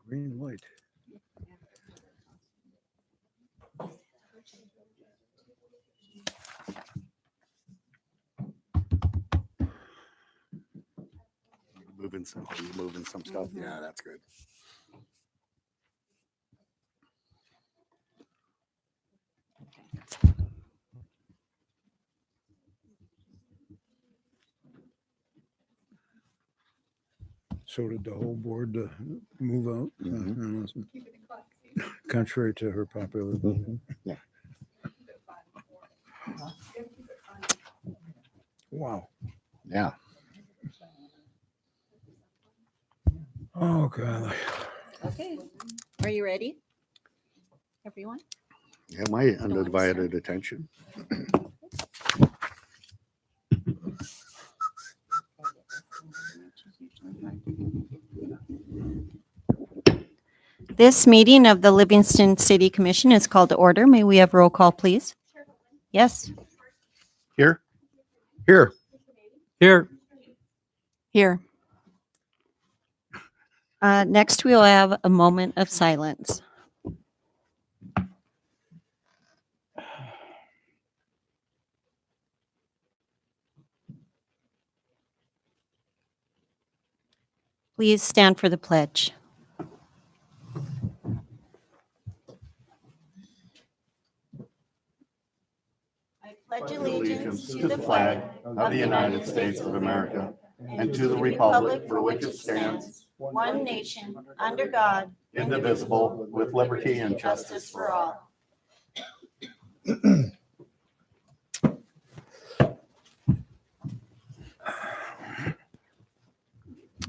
Green light. Moving some stuff. Yeah, that's good. So did the whole board move out? Mhm. Contrary to her popular opinion. Yeah. Wow. Yeah. Oh, God. Okay, are you ready? Everyone? Yeah, my undivided attention. This meeting of the Livingston City Commission is called to order. May we have roll call, please? Yes. Here. Here. Here. Here. Next, we'll have a moment of silence. Please stand for the pledge. I pledge allegiance to the flag of the United States of America and to the republic for which it stands, one nation, under God, indivisible, with liberty and justice for all.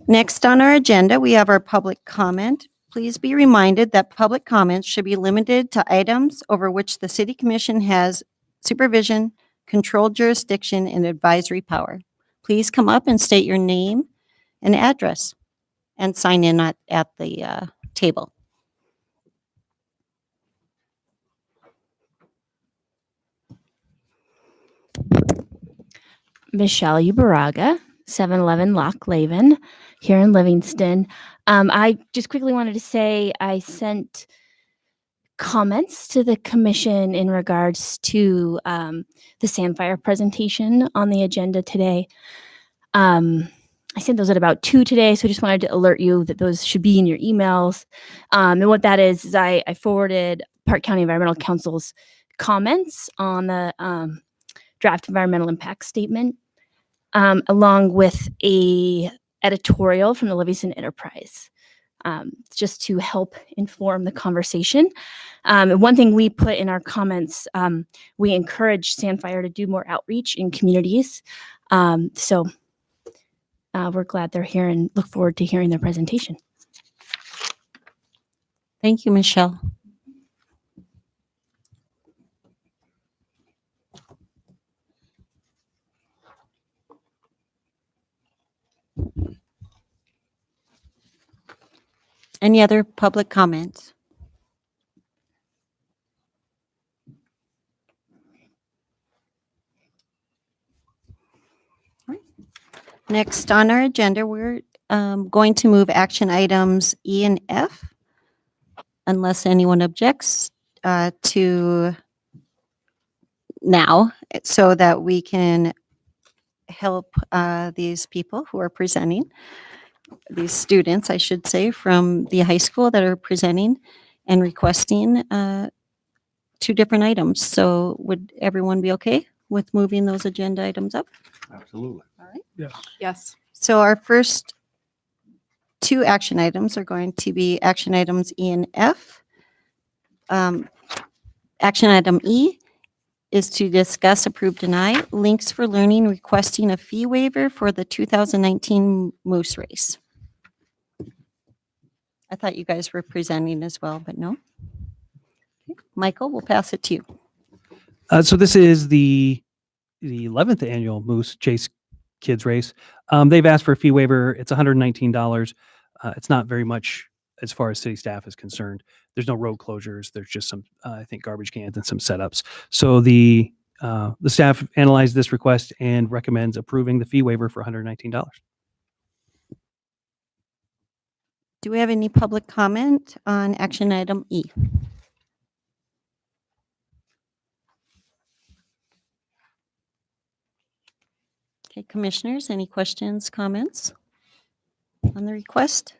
Next on our agenda, we have our public comment. Please be reminded that public comments should be limited to items over which the City Commission has supervision, controlled jurisdiction, and advisory power. Please come up and state your name and address and sign in at the table. Michelle Ubaraga, 711 Loch Laven, here in Livingston. I just quickly wanted to say I sent comments to the commission in regards to the Sandfire presentation on the agenda today. I sent those at about 2 today, so I just wanted to alert you that those should be in your emails. And what that is I forwarded Park County Environmental Council's comments on the draft environmental impact statement, along with a editorial from the Livingston Enterprise, just to help inform the conversation. And one thing we put in our comments, we encourage Sandfire to do more outreach in communities. So we're glad they're here and look forward to hearing their presentation. Thank you, Michelle. Any other public comments? All right. Next on our agenda, we're going to move action items E and F, unless anyone objects to now, so that we can help these people who are presenting, these students, I should say, from the high school that are presenting and requesting 2 different items. So would everyone be okay with moving those agenda items up? Absolutely. All right. Yes. Yes. So our first 2 action items are going to be action items E and F. Action item E is to discuss, approve, deny Links for Learning requesting a fee waiver for the 2019 Moose Race. I thought you guys were presenting as well, but no. Okay. Michael, we'll pass it to you. So this is the 11th annual Moose Chase Kids Race. They've asked for a fee waiver. It's $119. It's not very much as far as city staff is concerned. There's no road closures. There's just some, I think, garbage cans and some setups. So the staff analyzed this request and recommends approving the fee waiver for $119. Do we have any public comment on action item E? Okay, commissioners, any questions, comments on the request?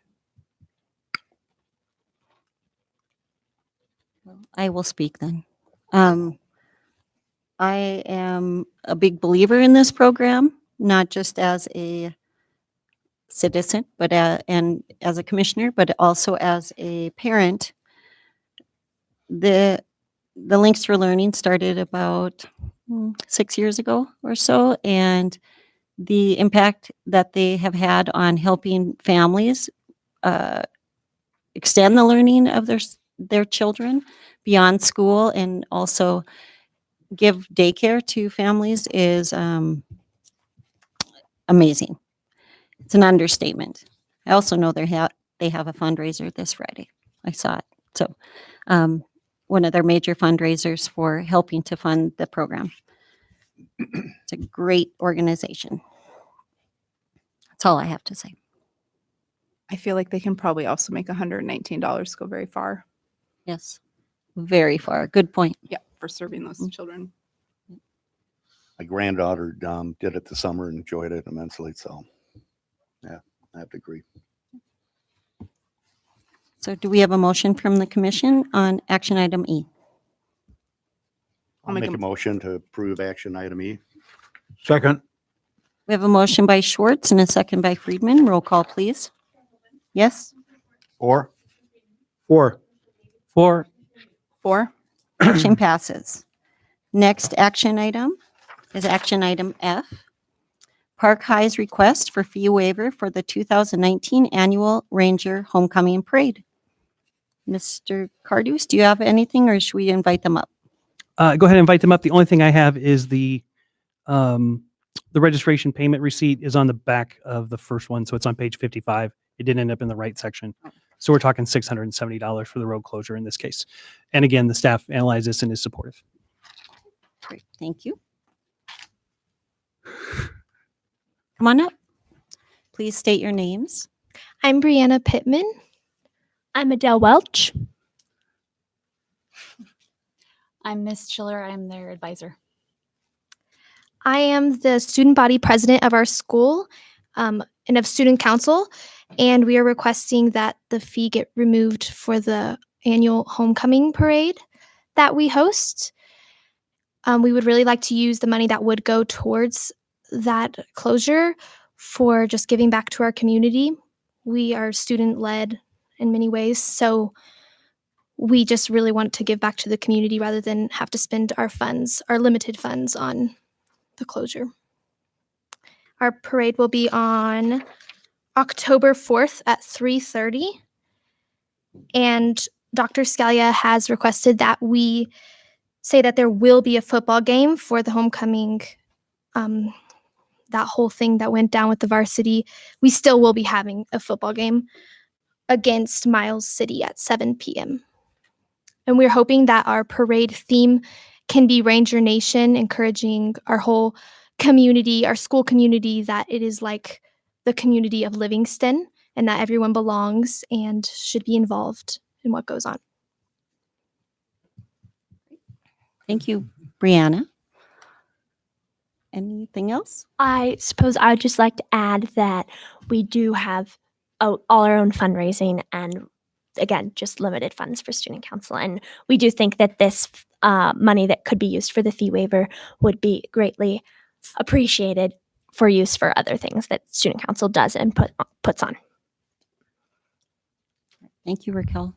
Well, I will speak then. I am a big believer in this program, not just as a citizen, but and as a commissioner, but also as a parent. The Links for Learning started about 6 years ago or so, and the impact that they have had on helping families extend the learning of their children beyond school, and also give daycare to families is amazing. It's an understatement. I also know they have a fundraiser this Friday. I saw it. So one of their major fundraisers for helping to fund the program. It's a great organization. That's all I have to say. I feel like they can probably also make $119 go very far. Yes, very far. Good point. Yeah, for serving those children. My granddaughter did it this summer and enjoyed it immensely. So, yeah, I have to agree. So do we have a motion from the commission on action item E? I'll make a motion to approve action item E. Second. We have a motion by Schwartz and a second by Friedman. Roll call, please. Yes? Or 4. 4. 4. Motion passes. Next action item is action item F. Park High's request for fee waiver for the 2019 Annual Ranger Homecoming Parade. Mr. Cardus, do you have anything, or should we invite them up? Go ahead and invite them up. The only thing I have is the registration payment receipt is on the back of the first one. So it's on page 55. It didn't end up in the right section. So we're talking $670 for the road closure in this case. And again, the staff analyzed this and is supportive. Great, thank you. Come on up. Please state your names. I'm Brianna Pittman. I'm Adele Welch. I'm Miss Chiller. I'm their advisor. I am the student body president of our school and of student council, and we are requesting that the fee get removed for the annual homecoming parade that we host. We would really like to use the money that would go towards that closure for just giving back to our community. We are student-led in many ways, so we just really want to give back to the community rather than have to spend our funds, our limited funds, on the closure. Our parade will be on October 4th at 3:30, and Dr. Scalia has requested that we say that there will be a football game for the homecoming, that whole thing that went down with the varsity. We still will be having a football game against Miles City at 7 p.m. And we're hoping that our parade theme can be Ranger Nation, encouraging our whole community, our school community, that it is like the community of Livingston and that everyone belongs and should be involved in what goes on. Thank you, Brianna. Anything else? I suppose I would just like to add that we do have all our own fundraising and, again, just limited funds for student council. And we do think that this money that could be used for the fee waiver would be greatly appreciated for use for other things that student council does and puts on. Thank you, Raquel.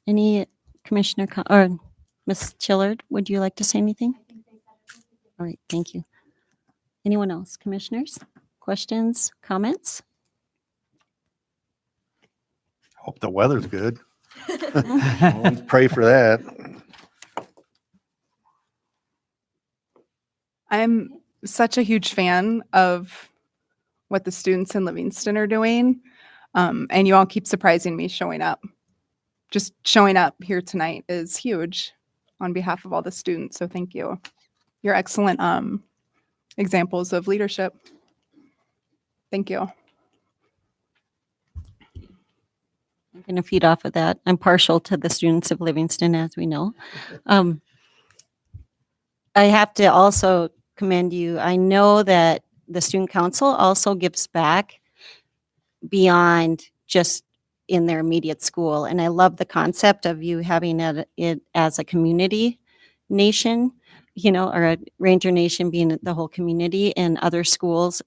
Any commissioner or Ms. Chillard, would you like to say anything? All right, thank you. Anyone else? Commissioners? Questions? Comments? Hope the weather's good. Let's pray for that. I'm such a huge fan of what the students in Livingston are doing. And you all keep surprising me showing up. Just showing up here tonight is huge on behalf of all the students. So thank you. You're excellent examples of leadership. Thank you. I'm going to feed off of that. I'm partial to the students of Livingston, as we know. I have to also commend you. I know that the student council also gives back beyond just in their immediate school. And I love the concept of you having it as a community nation, or a Ranger Nation being the whole community, and other schools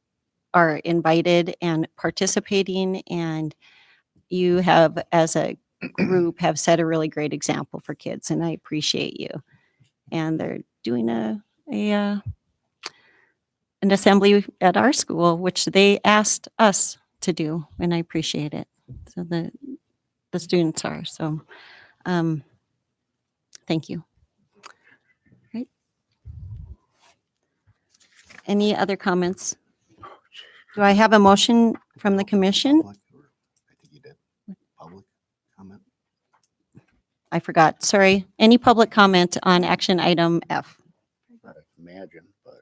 are invited and participating. And you have, as a group, have set a really great example for kids, and I appreciate you. And they're doing an assembly at our school, which they asked us to do, and I appreciate it. So the students are, so thank you. Right. Any other comments? Do I have a motion from the commission? I think you did. Public comment. I forgot, sorry. Any public comment on action item F? I imagine, but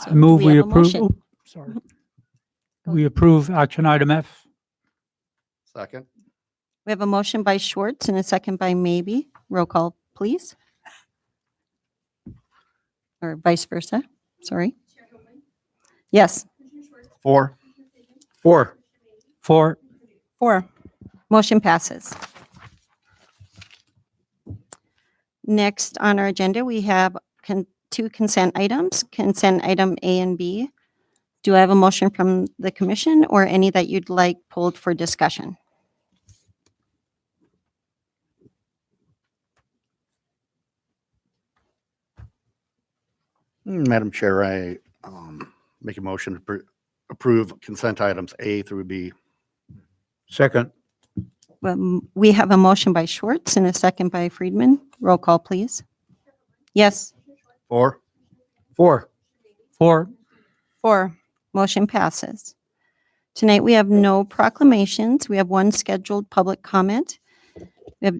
So I move do we have a approve, motion? oop, sorry. We approve action item F. second. We have a motion by Schwartz and a second by Maybe. Roll call, please. Or vice versa, sorry. Yes, 4. 4. 4. 4. motion passes. Next on our agenda, we have two consent items, consent item A and B. Do I have a motion from the commission or any that you'd like pulled for discussion? Madam Chair, I make a motion to approve consent items A through B. Second. We have a motion by Schwartz and a second by Friedman. Roll call, please. Yes, 4. 4. 4. 4. motion passes. Tonight, we have no proclamations. We have one scheduled public comment. We have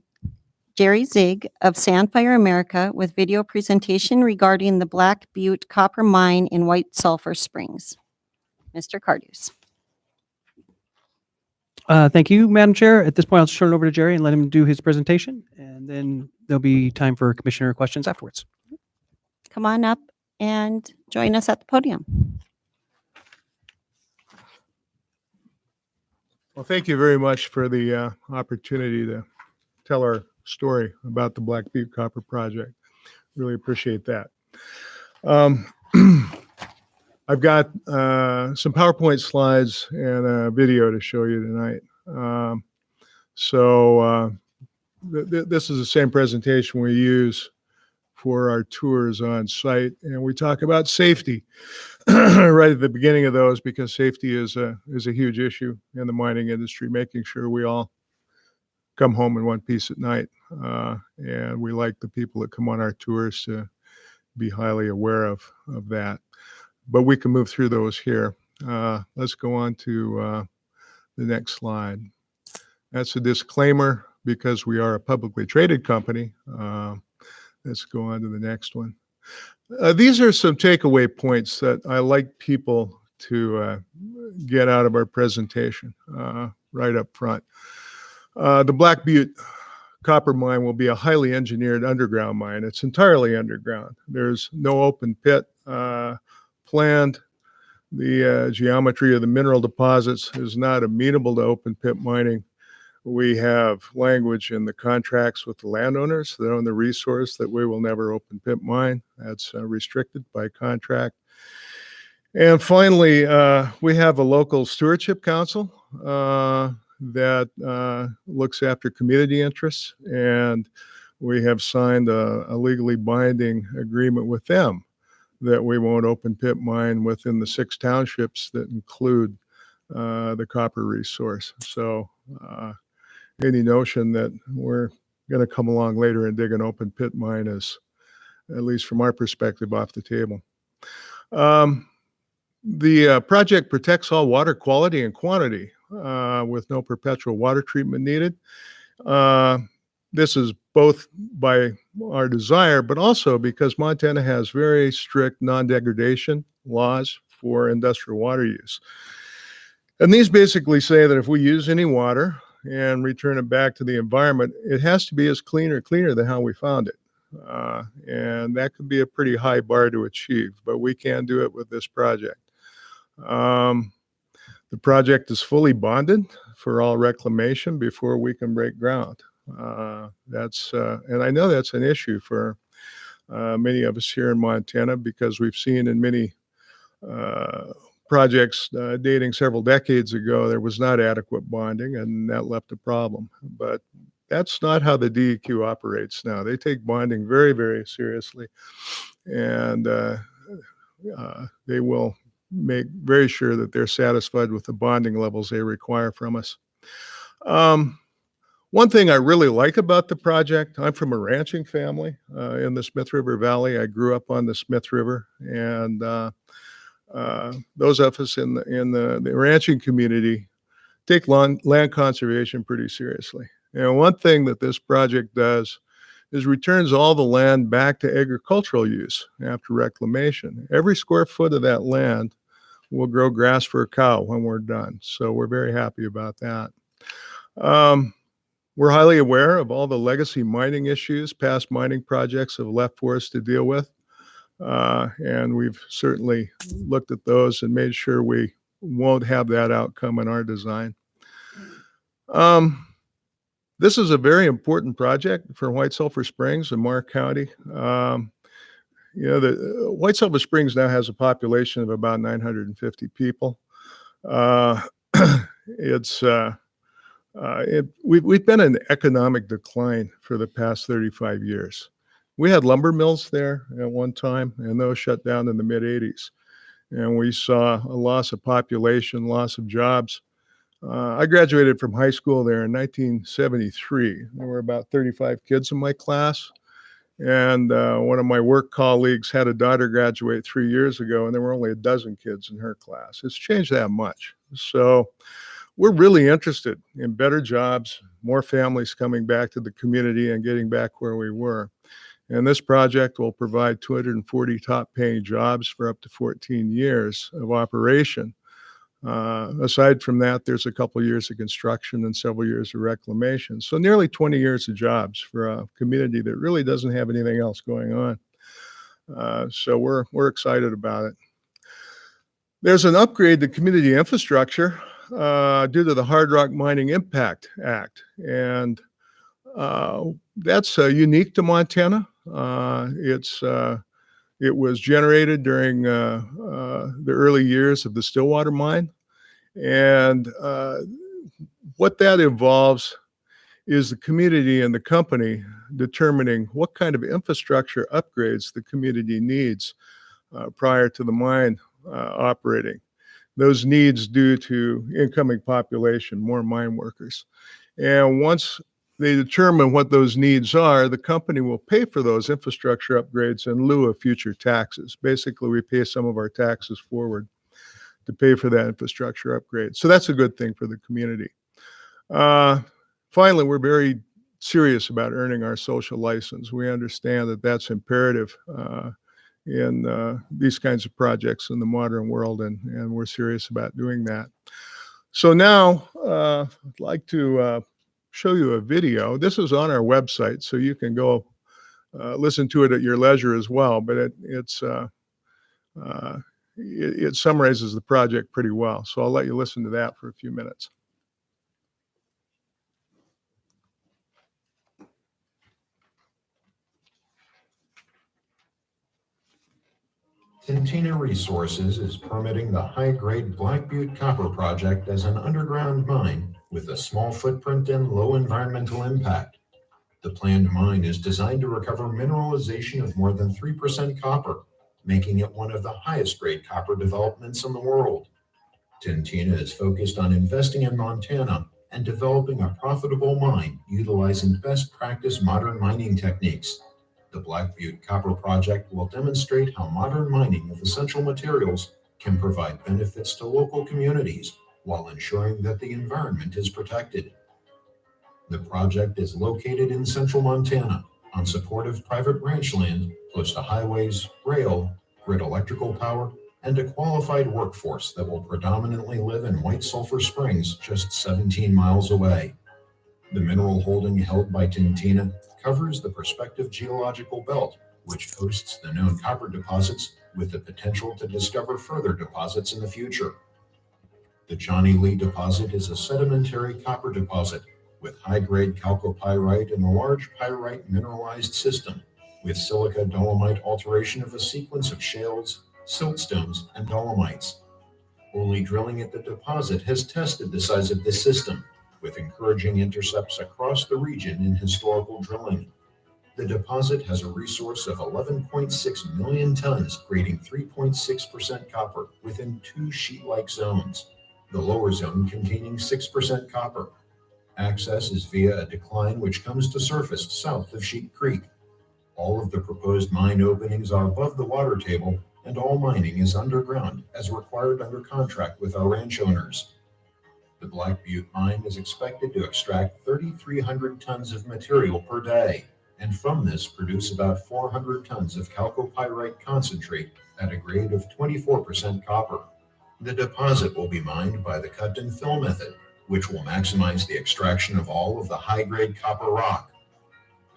Jerry Zig of Sandfire America with video presentation regarding the Black Butte Copper Mine in White Sulphur Springs. Mr. Cardus. Thank you, Madam Chair. At this point, I'll just turn it over to Jerry and let him do his presentation, and then there'll be time for commissioner questions afterwards. Come on up and join us at the podium. Well, thank you very much for the opportunity to tell our story about the Black Butte Copper Project. Really appreciate that. I've got some PowerPoint slides and a video to show you tonight. This is the same presentation we use for our tours on site, and we talk about safety right at the beginning of those, because safety is a huge issue in the mining industry, making sure we all come home in one piece at night. And we like the people that come on our tours to be highly aware of that. But we can move through those here. Let's go on to the next slide. That's a disclaimer because we are a publicly traded company. Let's go on to the next one. These are some takeaway points that I like people to get out of our presentation right up front. The Black Butte copper mine will be a highly engineered underground mine. It's entirely underground. There's no open pit planned. The geometry of the mineral deposits is not amenable to open pit mining. We have language in the contracts with the landowners that own the resource that we will never open pit mine. That's restricted by contract. And finally, we have a local stewardship council that looks after community interests, and we have signed a legally binding agreement with them that we won't open pit mine within the 6 townships that include the copper resource. So any notion that we're going to come along later and dig an open pit mine is, at least from our perspective, off the table. The project protects all water quality and quantity with no perpetual water treatment needed. This is both by our desire, but also because Montana has very strict non-degradation laws for industrial water use. And these basically say that if we use any water and return it back to the environment, it has to be as clean or cleaner than how we found it. And that could be a pretty high bar to achieve, but we can do it with this project. The project is fully bonded for all reclamation before we can break ground. And I know that's an issue for many of us here in Montana, because we've seen in many projects dating several decades ago, there was not adequate bonding, and that left a problem. But that's not how the DEQ operates now. They take bonding very, very seriously, and they will make very sure that they're satisfied with the bonding levels they require from us. One thing I really like about the project, I'm from a ranching family in the Smith River Valley. I grew up on the Smith River, and those of us in the ranching community take land conservation pretty seriously. And one thing that this project does is returns all the land back to agricultural use after reclamation. Every square foot of that land will grow grass for a cow when we're done. So we're very happy about that. We're highly aware of all the legacy mining issues past mining projects have left for us to deal with. And we've certainly looked at those and made sure we won't have that outcome in our design. This is a very important project for White Sulphur Springs and Mark County. The White Sulphur Springs now has a population of about 950 people. We've been in economic decline for the past 35 years. We had lumber mills there at one time, and those shut down in the mid-'80s. And we saw a loss of population, loss of jobs. I graduated from high school there in 1973. There were about 35 kids in my class. And one of my work colleagues had a daughter graduate 3 years ago, and there were only a dozen kids in her class. It's changed that much. So we're really interested in better jobs, more families coming back to the community and getting back where we were. And this project will provide 240 top-paying jobs for up to 14 years of operation. Aside from that, there's a couple years of construction and several years of reclamation. So nearly 20 years of jobs for a community that really doesn't have anything else going on. So we're excited about it. There's an upgrade to community infrastructure due to the Hard Rock Mining Impact Act. And that's unique to Montana. It was generated during the early years of the Stillwater mine. And what that involves is the community and the company determining what kind of infrastructure upgrades the community needs prior to the mine operating. Those needs due to incoming population, more mine workers. And once they determine what those needs are, the company will pay for those infrastructure upgrades in lieu of future taxes. Basically, we pay some of our taxes forward to pay for that infrastructure upgrade. So that's a good thing for the community. Finally, we're very serious about earning our social license. We understand that that's imperative in these kinds of projects in the modern world, and we're serious about doing that. So now I'd like to show you a video. This is on our website, so you can go listen to it at your leisure as well, but it summarizes the project pretty well. So I'll let you listen to that for a few minutes. Tintina Resources is permitting the high-grade Black Butte Copper Project as an underground mine with a small footprint and low environmental impact. The planned mine is designed to recover mineralization of more than 3% copper, making it one of the highest-grade copper developments in the world. Tintina is focused on investing in Montana and developing a profitable mine utilizing best practice modern mining techniques. The Black Butte Copper Project will demonstrate how modern mining of essential materials can provide benefits to local communities while ensuring that the environment is protected. The project is located in central Montana on supportive private ranch land close to highways, rail, grid electrical power, and a qualified workforce that will predominantly live in White Sulphur Springs, just 17 miles away. The mineral holding held by Tintina covers the prospective geological belt, which hosts the known copper deposits with the potential to discover further deposits in the future. The Johnny Lee deposit is a sedimentary copper deposit with high-grade chalcopyrite and a large pyrite mineralized system with silica dolomite alteration of a sequence of shales, siltstones, and dolomites. Only drilling at the deposit has tested the size of this system, with encouraging intercepts across the region in historical drilling. The deposit has a resource of 11.6 million tons, grading 3.6% copper within 2 sheet-like zones, the lower zone containing 6% copper. Access is via a decline which comes to surface south of Sheep Creek. All of the proposed mine openings are above the water table, and all mining is underground as required under contract with our ranch owners. The Black Butte mine is expected to extract 3,300 tons of material per day, and from this produce about 400 tons of chalcopyrite concentrate at a grade of 24% copper. The deposit will be mined by the cut and fill method, which will maximize the extraction of all of the high-grade copper rock.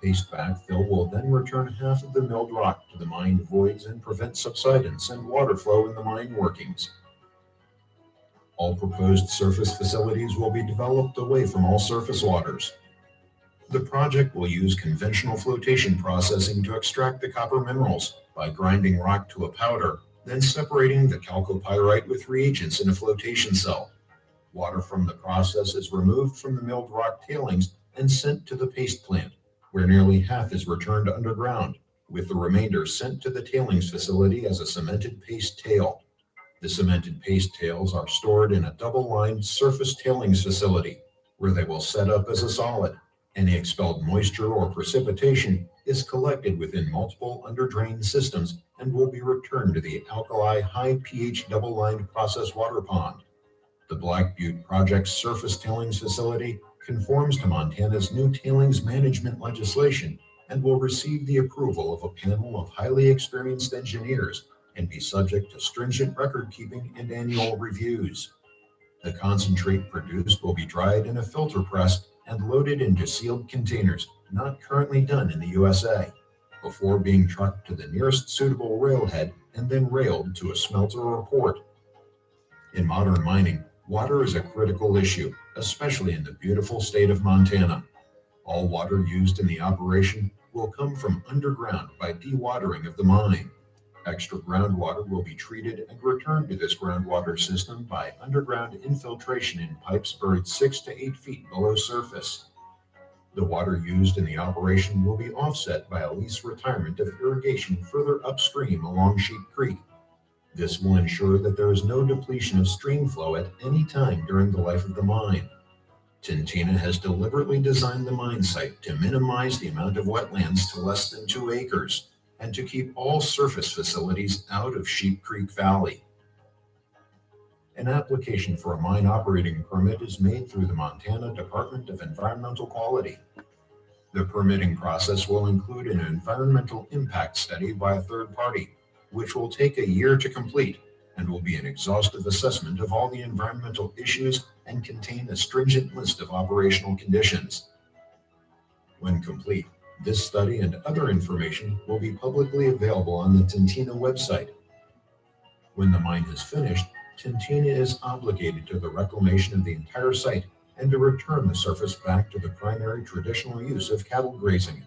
Paste backfill will then return half of the milled rock to the mined voids and prevent subsidence and water flow in the mine workings. All proposed surface facilities will be developed away from all surface waters. The project will use conventional flotation processing to extract the copper minerals by grinding rock to a powder, then separating the chalcopyrite with reagents in a flotation cell. Water from the process is removed from the milled rock tailings and sent to the paste plant, where nearly half is returned underground, with the remainder sent to the tailings facility as a cemented paste tail. The cemented paste tails are stored in a double-lined surface tailings facility, where they will set up as a solid. Any expelled moisture or precipitation is collected within multiple under-drain systems and will be returned to the alkali high pH double-lined process water pond. The Black Butte Project's surface tailings facility conforms to Montana's new tailings management legislation and will receive the approval of a panel of highly experienced engineers and be subject to stringent record keeping and annual reviews. The concentrate produced will be dried in a filter press and loaded into sealed containers, not currently done in the USA, before being trucked to the nearest suitable railhead and then railed to a smelter or port. In modern mining, water is a critical issue, especially in the beautiful state of Montana. All water used in the operation will come from underground by dewatering of the mine. Extra groundwater will be treated and returned to this groundwater system by underground infiltration in pipes buried 6 to 8 feet below surface. The water used in the operation will be offset by a lease retirement of irrigation further upstream along Sheep Creek. This will ensure that there is no depletion of stream flow at any time during the life of the mine. Tintina has deliberately designed the mine site to minimize the amount of wetlands to less than 2 acres and to keep all surface facilities out of Sheep Creek Valley. An application for a mine operating permit is made through the Montana Department of Environmental Quality. The permitting process will include an environmental impact study by a third party, which will take a year to complete and will be an exhaustive assessment of all the environmental issues and contain a stringent list of operational conditions. When complete, this study and other information will be publicly available on the Tintina website. When the mine is finished, Tintina is obligated to the reclamation of the entire site and to return the surface back to the primary traditional use of cattle grazing.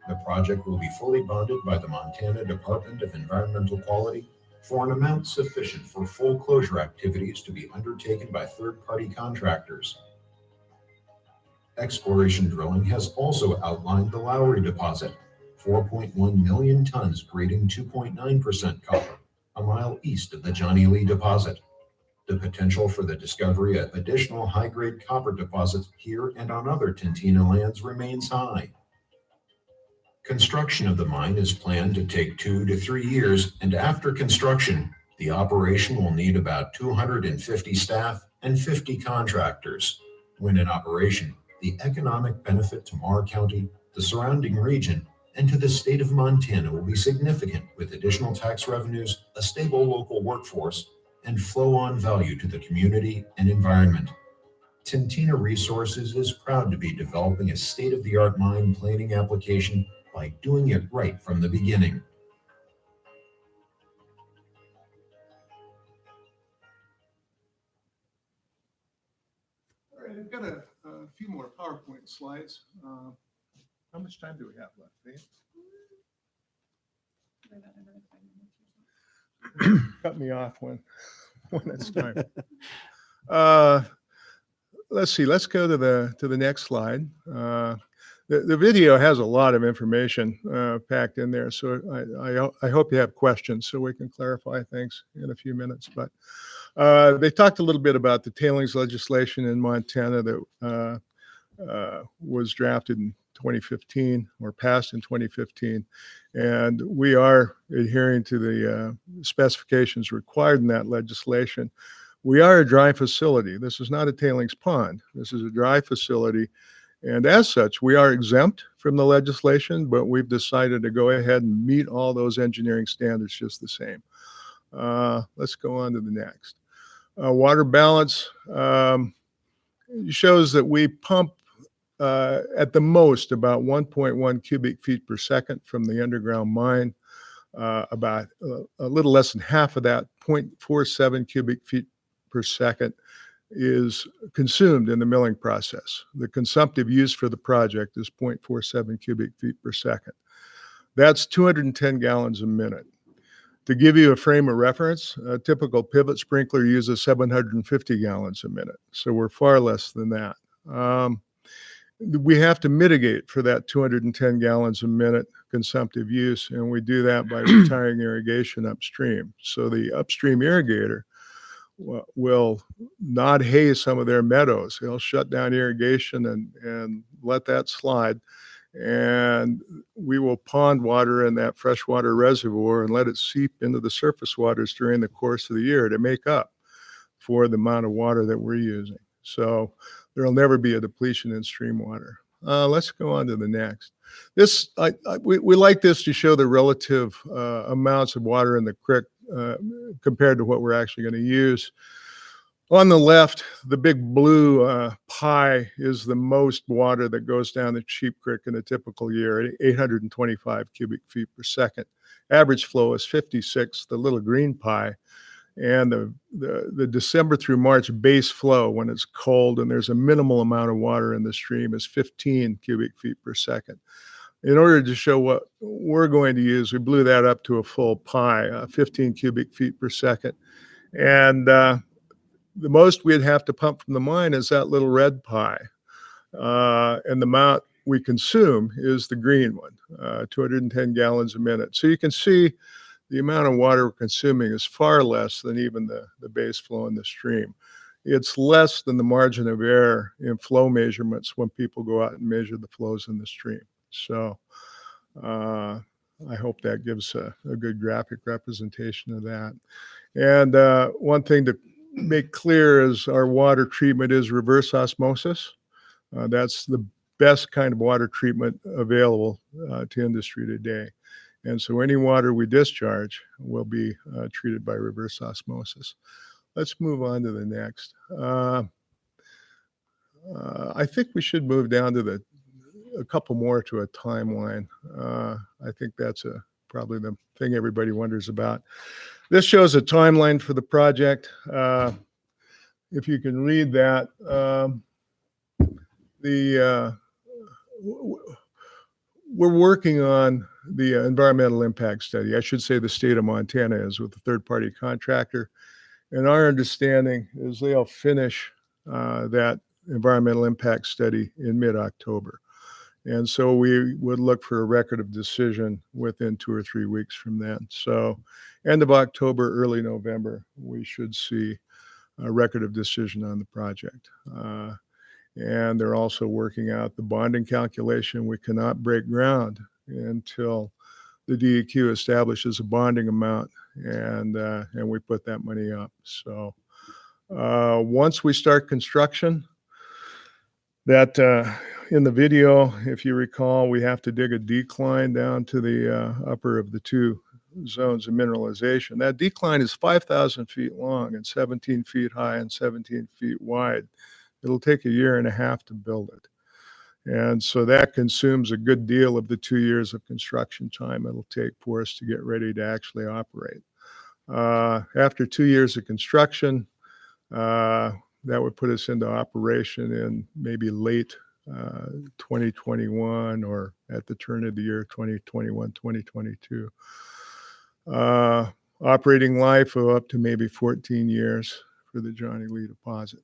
The project will be fully bonded by the Montana Department of Environmental Quality for an amount sufficient for full closure activities to be undertaken by third-party contractors. Exploration drilling has also outlined the Lowry deposit, 4.1 million tons grading 2.9% copper, a mile east of the Johnny Lee deposit. The potential for the discovery of additional high-grade copper deposits here and on other Tintina lands remains high. Construction of the mine is planned to take 2 to 3 years, and after construction, the operation will need about 250 staff and 50 contractors. When in operation, the economic benefit to Marr County, the surrounding region, and to the state of Montana will be significant, with additional tax revenues, a stable local workforce, and flow-on value to the community and environment. Tintina Resources is proud to be developing a state-of-the-art mine planning application by doing it right from the beginning. All right, I've got a few more PowerPoint slides. How much time do we have left, Dave? Cut me off when it's time. Let's see. Let's go to the next slide. The video has a lot of information packed in there, so I hope you have questions so we can clarify things in a few minutes. But they talked a little bit about the tailings legislation in Montana that was drafted in 2015 or passed in 2015, and we are adhering to the specifications required in that legislation. We are a dry facility. This is not a tailings pond. This is a dry facility. And as such, we are exempt from the legislation, but we've decided to go ahead and meet all those engineering standards just the same. Let's go on to the next. Water balance shows that we pump at the most about 1.1 cubic feet per second from the underground mine. About a little less than half of that, 0.47 cubic feet per second, is consumed in the milling process. The consumptive use for the project is 0.47 cubic feet per second. That's 210 gallons a minute. To give you a frame of reference, a typical pivot sprinkler uses 750 gallons a minute. So we're far less than that. We have to mitigate for that 210 gallons a minute consumptive use, and we do that by retiring irrigation upstream. So the upstream irrigator will not haze some of their meadows. They'll shut down irrigation and let that slide. And we will pond water in that freshwater reservoir and let it seep into the surface waters during the course of the year to make up for the amount of water that we're using. So there'll never be a depletion in stream water. Let's go on to the next. This we like this to show the relative amounts of water in the creek compared to what we're actually going to use. On the left, the big blue pie is the most water that goes down the Sheep Creek in a typical year, 825 cubic feet per second. Average flow is 56, the little green pie. And the December through March base flow, when it's cold and there's a minimal amount of water in the stream, is 15 cubic feet per second. In order to show what we're going to use, we blew that up to a full pie, 15 cubic feet per second. And the most we'd have to pump from the mine is that little red pie. And the amount we consume is the green one, 210 gallons a minute. So you can see the amount of water we're consuming is far less than even the base flow in the stream. It's less than the margin of error in flow measurements when people go out and measure the flows in the stream. So I hope that gives a good graphic representation of that. And one thing to make clear is our water treatment is reverse osmosis. That's the best kind of water treatment available to industry today. And so any water we discharge will be treated by reverse osmosis. Let's move on to the next. I think we should move down to a couple more to a timeline. I think that's probably the thing everybody wonders about. This shows a timeline for the project. If you can read that, we're working on the environmental impact study. I should say the state of Montana is with a third-party contractor. And our understanding is they'll finish that environmental impact study in mid-October. And so we would look for a record of decision within 2 or 3 weeks from then. So end of October, early November, we should see a record of decision on the project. And they're also working out the bonding calculation. We cannot break ground until the DEQ establishes a bonding amount, and we put that money up. So once we start construction, that in the video, if you recall, we have to dig a decline down to the upper of the two zones of mineralization. That decline is 5,000 feet long and 17 feet high and 17 feet wide. It'll take a year and a half to build it. And so that consumes a good deal of the 2 years of construction time it'll take for us to get ready to actually operate. After 2 years of construction, that would put us into operation in maybe late 2021 or at the turn of the year 2021, 2022. Operating life of up to maybe 14 years for the Johnny Lee deposit.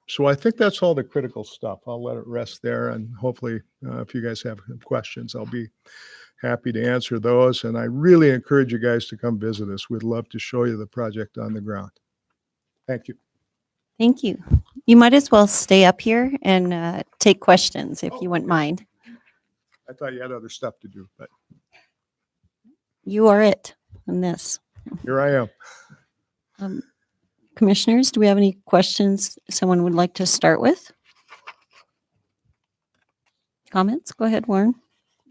So I think that's all the critical stuff. I'll let it rest there, and hopefully if you guys have questions, I'll be happy to answer those. And I really encourage you guys to come visit us. We'd love to show you the project on the ground. Thank you. Thank you. You might as well stay up here and take questions if you wouldn't mind. I thought you had other stuff to do, but You are it on this. here I am. Commissioners, do we have any questions someone would like to start with? Comments? Go ahead, Warren.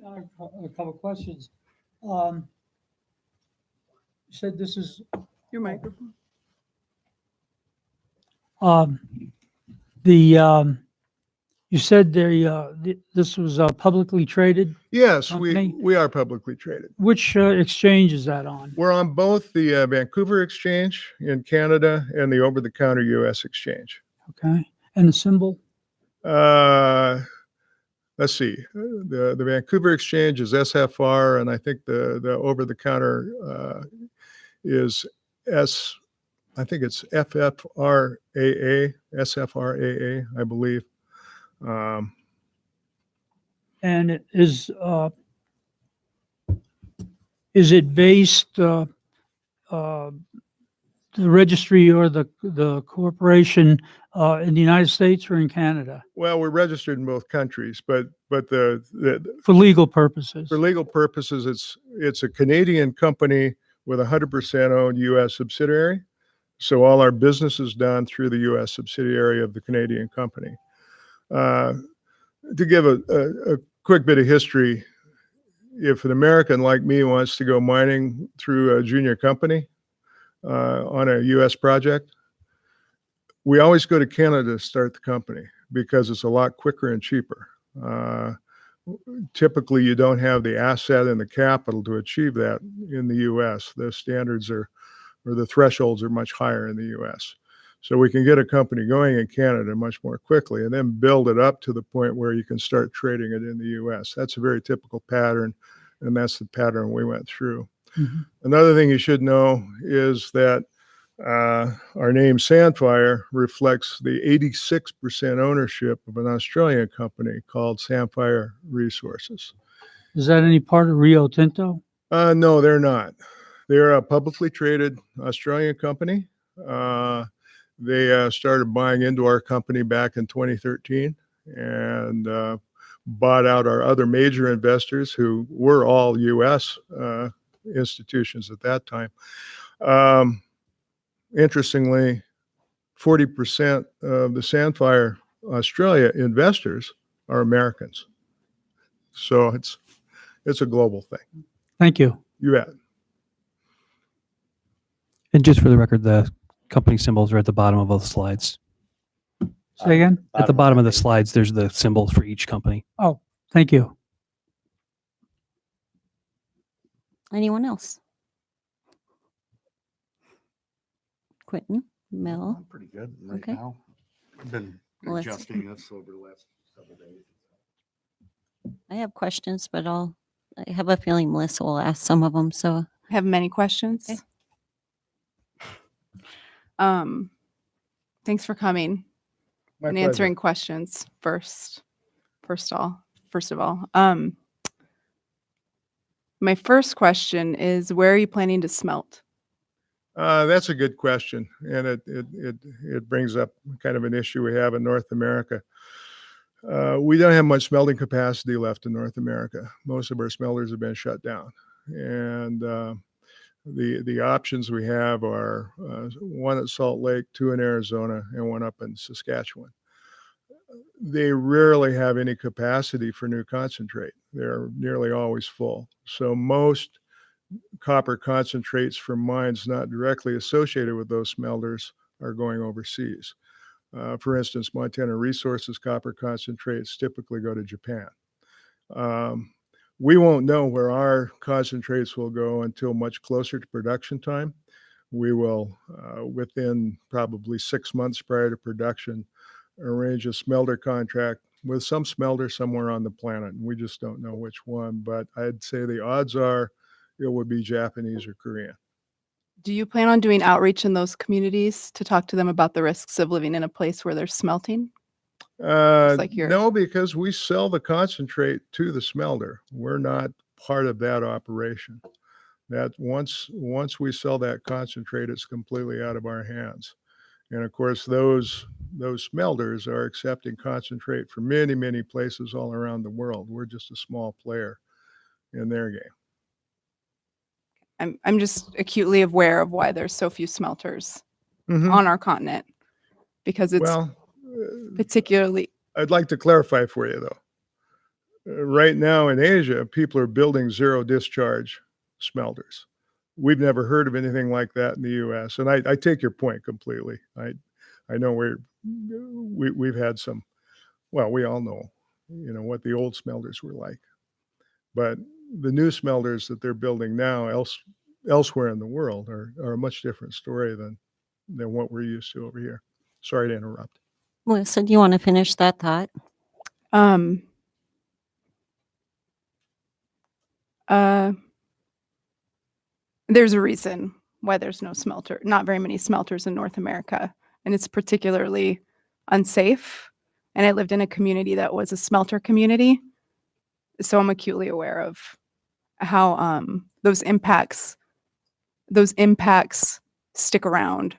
A couple of questions. You said this is, Your microphone. you said this was publicly traded. Yes, Company? we are publicly traded. Which exchange is that on? We're on both the Vancouver Exchange in Canada and the over-the-counter U.S. Exchange. Okay. And the symbol? Let's see. The Vancouver Exchange is SFR, and I think the over-the-counter is I think it's SFRAA, I believe. And it is it based, the registry or the corporation in the United States or in Canada? Well, we're registered in both countries, but For legal purposes? for legal purposes, it's a Canadian company with 100% owned U.S. subsidiary. So all our business is done through the U.S. subsidiary of the Canadian company. To give a quick bit of history, if an American like me wants to go mining through a junior company on a U.S. project, we always go to Canada to start the company because it's a lot quicker and cheaper. Typically, you don't have the asset and the capital to achieve that in the U.S. The standards or the thresholds are much higher in the U.S. So we can get a company going in Canada much more quickly and then build it up to the point where you can start trading it in the U.S. That's a very typical pattern, and that's the pattern we went through. Mhm. Another thing you should know is that our name Sandfire reflects the 86% ownership of an Australian company called Sandfire Resources. Is that any part of Rio Tinto? No, they're not. They're a publicly traded Australian company. They started buying into our company back in 2013 and bought out our other major investors who were all U.S. Institutions at that time. Interestingly, 40% of the Sandfire Australia investors are Americans. So it's a global thing. Thank you. You bet. And just for the record, the company symbols are at the bottom of all the slides. Say again? At the bottom of the slides, there's the symbols for each company. Oh, thank you. Anyone else? Quentin, Mel? I'm pretty good right Okay. now. I've been Melissa. adjusting this over the last couple days. I have questions, but I have a feeling Melissa will ask some of them, so. I have many questions. Okay. Thanks for coming My and pleasure. answering questions first of all. My first question is, where are you planning to smelt? That's a good question, and it brings up kind of an issue we have in North America. We don't have much smelting capacity left in North America. Most of our smelters have been shut down, and the options we have are one at Salt Lake, two in Arizona, and one up in Saskatchewan. They rarely have any capacity for new concentrate. They're nearly always full. So most copper concentrates from mines not directly associated with those smelters are going overseas. For instance, Montana Resources copper concentrates typically go to Japan. We won't know where our concentrates will go until much closer to production time. We will, within probably 6 months prior to production, arrange a smelter contract with some smelter somewhere on the planet. And we just don't know which one, but I'd say the odds are it would be Japanese or Korean. Do you plan on doing outreach in those communities to talk to them about the risks of living in a place where there's smelting? Like No, because we sell the concentrate to the smelter. We're not part of that operation. That once we sell that concentrate, it's completely out of our hands. And of course, those smelters are accepting concentrate from many, many places all around the world. We're just a small player in their game. I'm just acutely aware of why there's so few smelters Mhm. on our continent, because it's Well, particularly I'd like to clarify for you though. Right now in Asia, people are building zero discharge smelters. We've never heard of anything like that in the U.S. And I take your point completely. I know we've had some. Well, we all know, what the old smelters were like, but the new smelters that they're building now elsewhere in the world are a much different story than what we're used to over here. Sorry to interrupt. Melissa, do you want to finish that thought? There's a reason why there's not very many smelters in North America, and it's particularly unsafe. And I lived in a community that was a smelter community, so I'm acutely aware of how those impacts stick around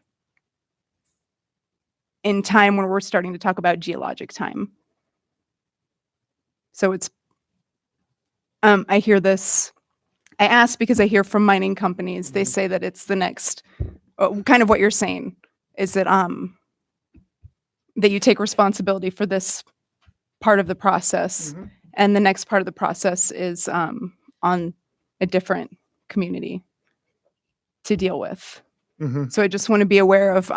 in time when we're starting to talk about geologic time. So it's I hear this. I ask because I hear from mining companies, they say that it's the next, kind of what you're saying, is that that you take responsibility for this part of the process, and the next part of the process is on a different community to deal with. So I just want to be aware of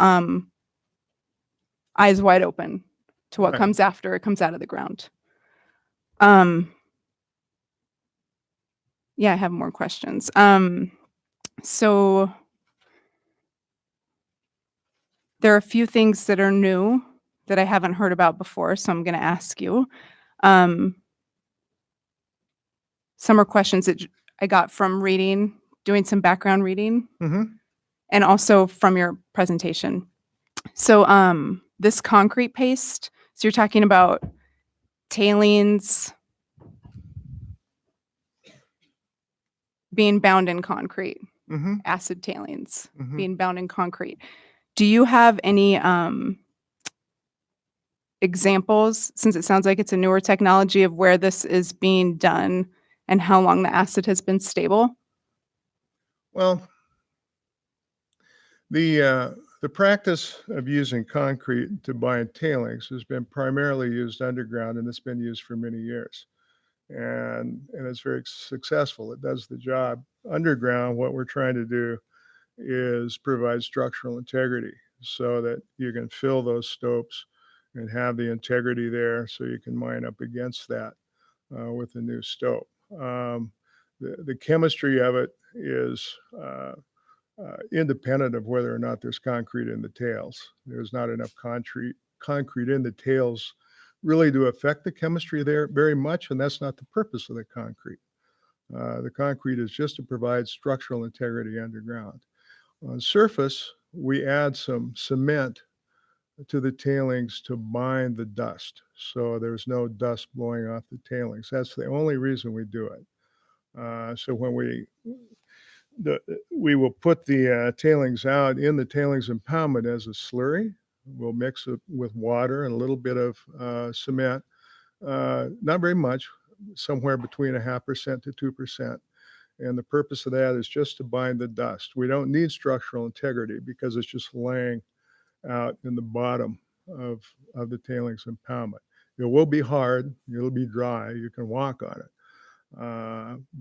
eyes wide open to what Right. comes after it comes out of the ground. Yeah, I have more questions. So there are a few things that are new that I haven't heard about before, so I'm going to ask you. Some are questions that I got from doing some background reading, and also from your presentation. So this concrete paste, so you're talking about tailings being bound in concrete, acid tailings being bound in concrete. Do you have any examples, since it sounds like it's a newer technology, of where this is being done and how long the acid has been stable? Well, the practice of using concrete to bind tailings has been primarily used underground, and it's been used for many years. And it's very successful. It does the job. Underground, what we're trying to do is provide structural integrity so that you can fill those stopes and have the integrity there so you can mine up against that with a new stope. The chemistry of it is independent of whether or not there's concrete in the tails. There's not enough concrete in the tails really to affect the chemistry there very much, and that's not the purpose of the concrete. The concrete is just to provide structural integrity underground. On surface, we add some cement to the tailings to bind the dust, so there's no dust blowing off the tailings. That's the only reason we do it. So when we will put the tailings out in the tailings impoundment as a slurry. We'll mix it with water and a little bit of cement, not very much, somewhere between 0.5% to 2%. And the purpose of that is just to bind the dust. We don't need structural integrity because it's just laying out in the bottom of the tailings impoundment. It will be hard, it'll be dry, you can walk on it.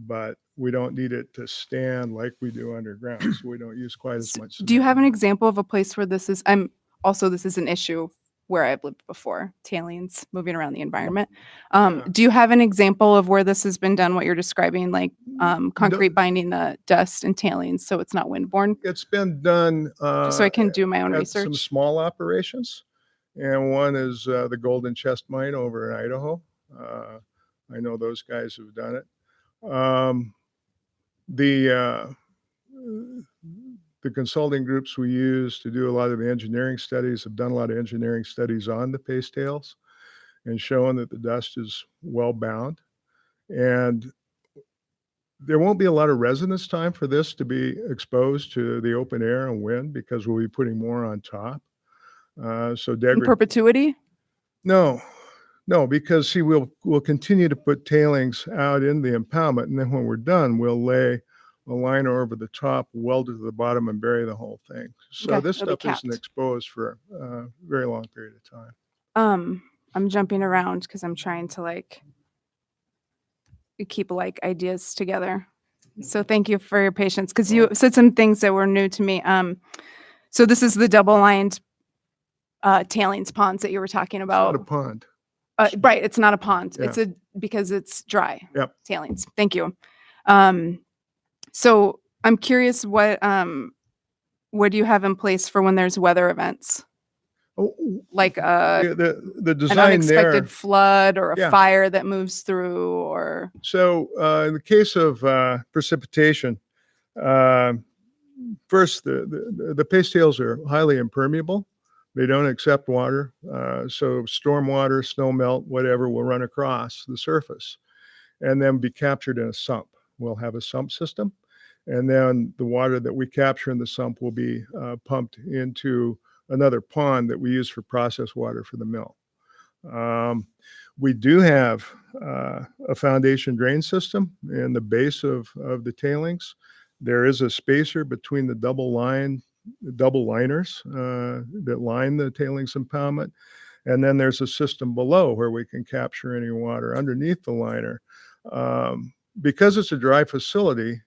But we don't need it to stand like we do underground, so we don't use quite as much. Do you cement. have an example of a place where this is, this is an issue where I've lived before, tailings moving around the environment. Yeah. Do you have an example of where this has been done, what you're describing, like concrete binding the dust and tailings so it's not windborne? It's been done Just so I can do my own at some research. small operations, and one is the Golden Chest Mine over in Idaho. I know those guys have done it. The consulting groups we use to do a lot of the engineering studies have done a lot of engineering studies on the paste tails and showing that the dust is well bound. And there won't be a lot of residence time for this to be exposed to the open air and wind because we'll be putting more on top. So In perpetuity? No, because see, we'll continue to put tailings out in the impoundment, and then when we're done, we'll lay a liner over the top, weld it to the bottom, and bury the whole thing. So Okay, this it'll be stuff isn't capped. exposed for a very long period of time. I'm jumping around because I'm trying to keep ideas together. So thank you for your patience because you said some things that were new to me. So this is the double-lined tailings ponds that you were talking It's not about. a pond. Right, it's not a pond. Yeah. It's because it's dry. Yep. Tailings. Thank you. So I'm curious what do you have in place for when there's weather events? Oh, Like the an design unexpected there. flood or a Yeah. fire that moves through or So in the case of precipitation, first the paste tails are highly impermeable. They don't accept water. So storm water, snow melt, whatever will run across the surface and then be captured in a sump. We'll have a sump system. And then the water that we capture in the sump will be pumped into another pond that we use for processed water for the mill. We do have a foundation drain system in the base of the tailings. There is a spacer between the double liners that line the tailings impoundment. And then there's a system below where we can capture any water underneath the liner. Because it's a dry facility,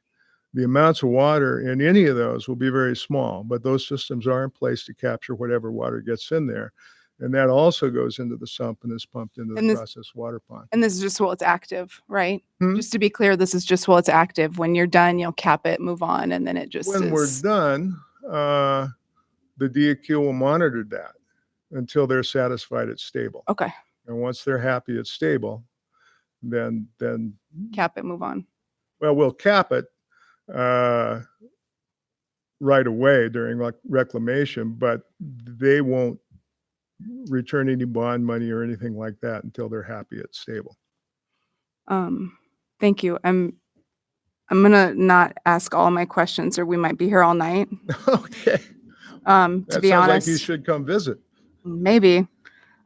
the amounts of water in any of those will be very small, but those systems are in place to capture whatever water gets in there. And that also goes into the sump and is pumped into And the this- processed water pond. and this is just while it's active, right? Hmm? Just to be clear, this is just while it's active. When you're done, you'll cap it, move on, and then it just When we're is. done, the DEQ will monitor that until they're satisfied it's stable. Okay, And once they're happy it's stable, then cap it, move on. well, we'll cap it right away during reclamation, but they won't return any bond money or anything like that until they're happy it's stable. Thank you. I'm gonna not ask all my questions, or we might be here all night. Okay. To That be sounds honest, like you should come visit. maybe.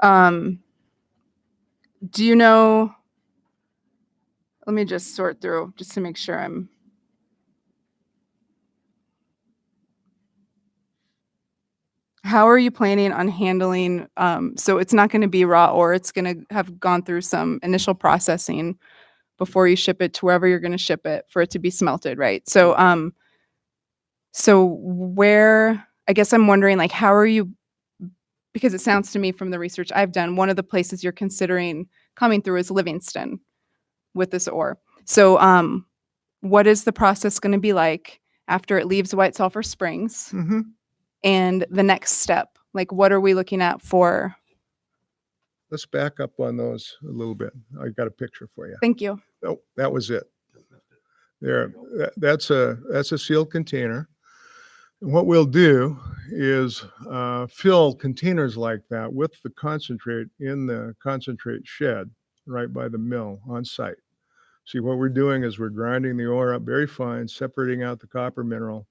Do you know? Let me just sort through just to make sure I'm. How are you planning on handling? So it's not going to be raw ore. It's going to have gone through some initial processing before you ship it to wherever you're going to ship it for it to be smelted, right? So, where? I guess I'm wondering, how are you? Because it sounds to me from the research I've done, one of the places you're considering coming through is Livingston with this ore. So, what is the process going to be like after it leaves White Sulphur Springs? Mm-hmm. And the next step, what are we looking at for? Let's back up on those a little bit. I got a picture for you. Thank you. Oh, that was it. There, that's a sealed container. And what we'll do is fill containers like that with the concentrate in the concentrate shed right by the mill on site. See, what we're doing is we're grinding the ore up very fine, separating out the copper mineral,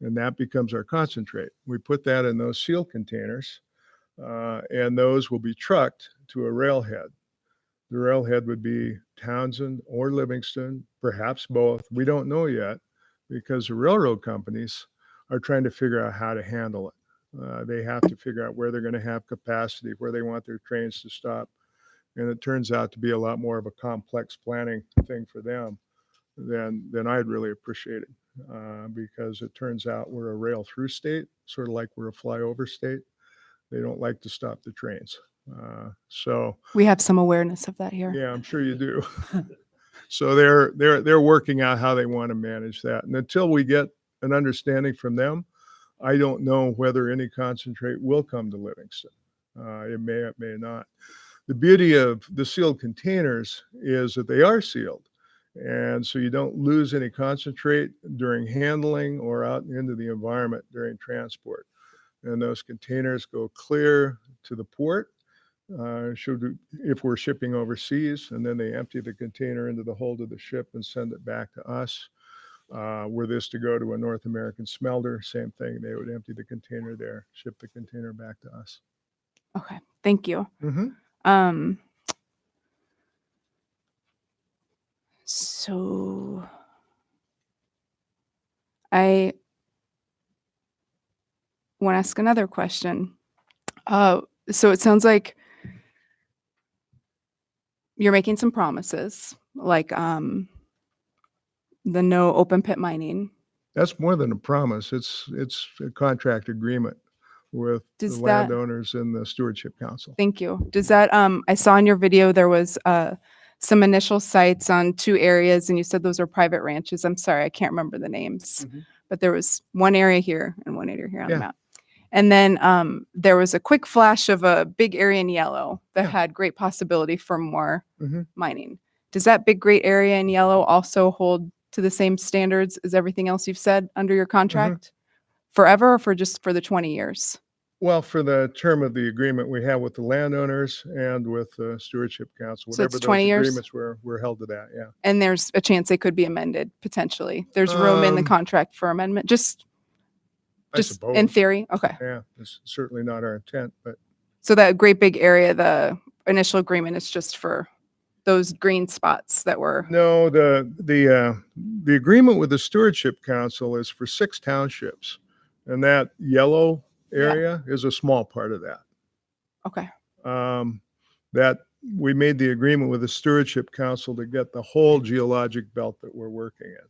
and that becomes our concentrate. We put that in those sealed containers, and those will be trucked to a railhead. The railhead would be Townsend or Livingston, perhaps both. We don't know yet because the railroad companies are trying to figure out how to handle it. They have to figure out where they're going to have capacity, where they want their trains to stop. And it turns out to be a lot more of a complex planning thing for them than I'd really appreciated, because it turns out we're a rail through state, sort of like we're a flyover state. They don't like to stop the trains. So We have some awareness of that here. yeah, I'm sure you do. So they're working out how they want to manage that. And until we get an understanding from them, I don't know whether any concentrate will come to Livingston. It may not. The beauty of the sealed containers is that they are sealed. And so you don't lose any concentrate during handling or out into the environment during transport. And those containers go clear to the port, if we're shipping overseas, and then they empty the container into the hold of the ship and send it back to us. Were this to go to a North American smelter, same thing. They would empty the container there, ship the container back to us. Okay, thank you. Mm-hmm. So I want to ask another question. So it sounds like you're making some promises, like the no open pit mining. That's more than a promise. It's a contract agreement with Does the that- landowners and the stewardship council. Thank you. Does that, I saw in your video, there was some initial sites on 2 areas and you said those are private ranches. I'm sorry, I can't remember the names, but there was one area here and one area here on the Yeah. map. And then there was a quick flash of a big area in yellow that Yeah. had great possibility for more Mhm. mining. Does that big great area in yellow also hold to the same standards as everything else you've said under your contract? Forever or for just for the 20 years? Well, for the term of the agreement we have with the landowners and with the stewardship council, So it's whatever 20 those years? agreements were, we're held to that, yeah. And there's a chance they could be amended potentially. There's room in the Um, contract for amendment, just I in suppose. theory. Okay. Yeah, it's certainly not our intent, but So that great big area, the initial agreement is just for those green spots that were, no, the agreement with the stewardship council is for 6 townships. And that yellow area is a small part of that. okay. That we made the agreement with the stewardship council to get the whole geologic belt that we're working in,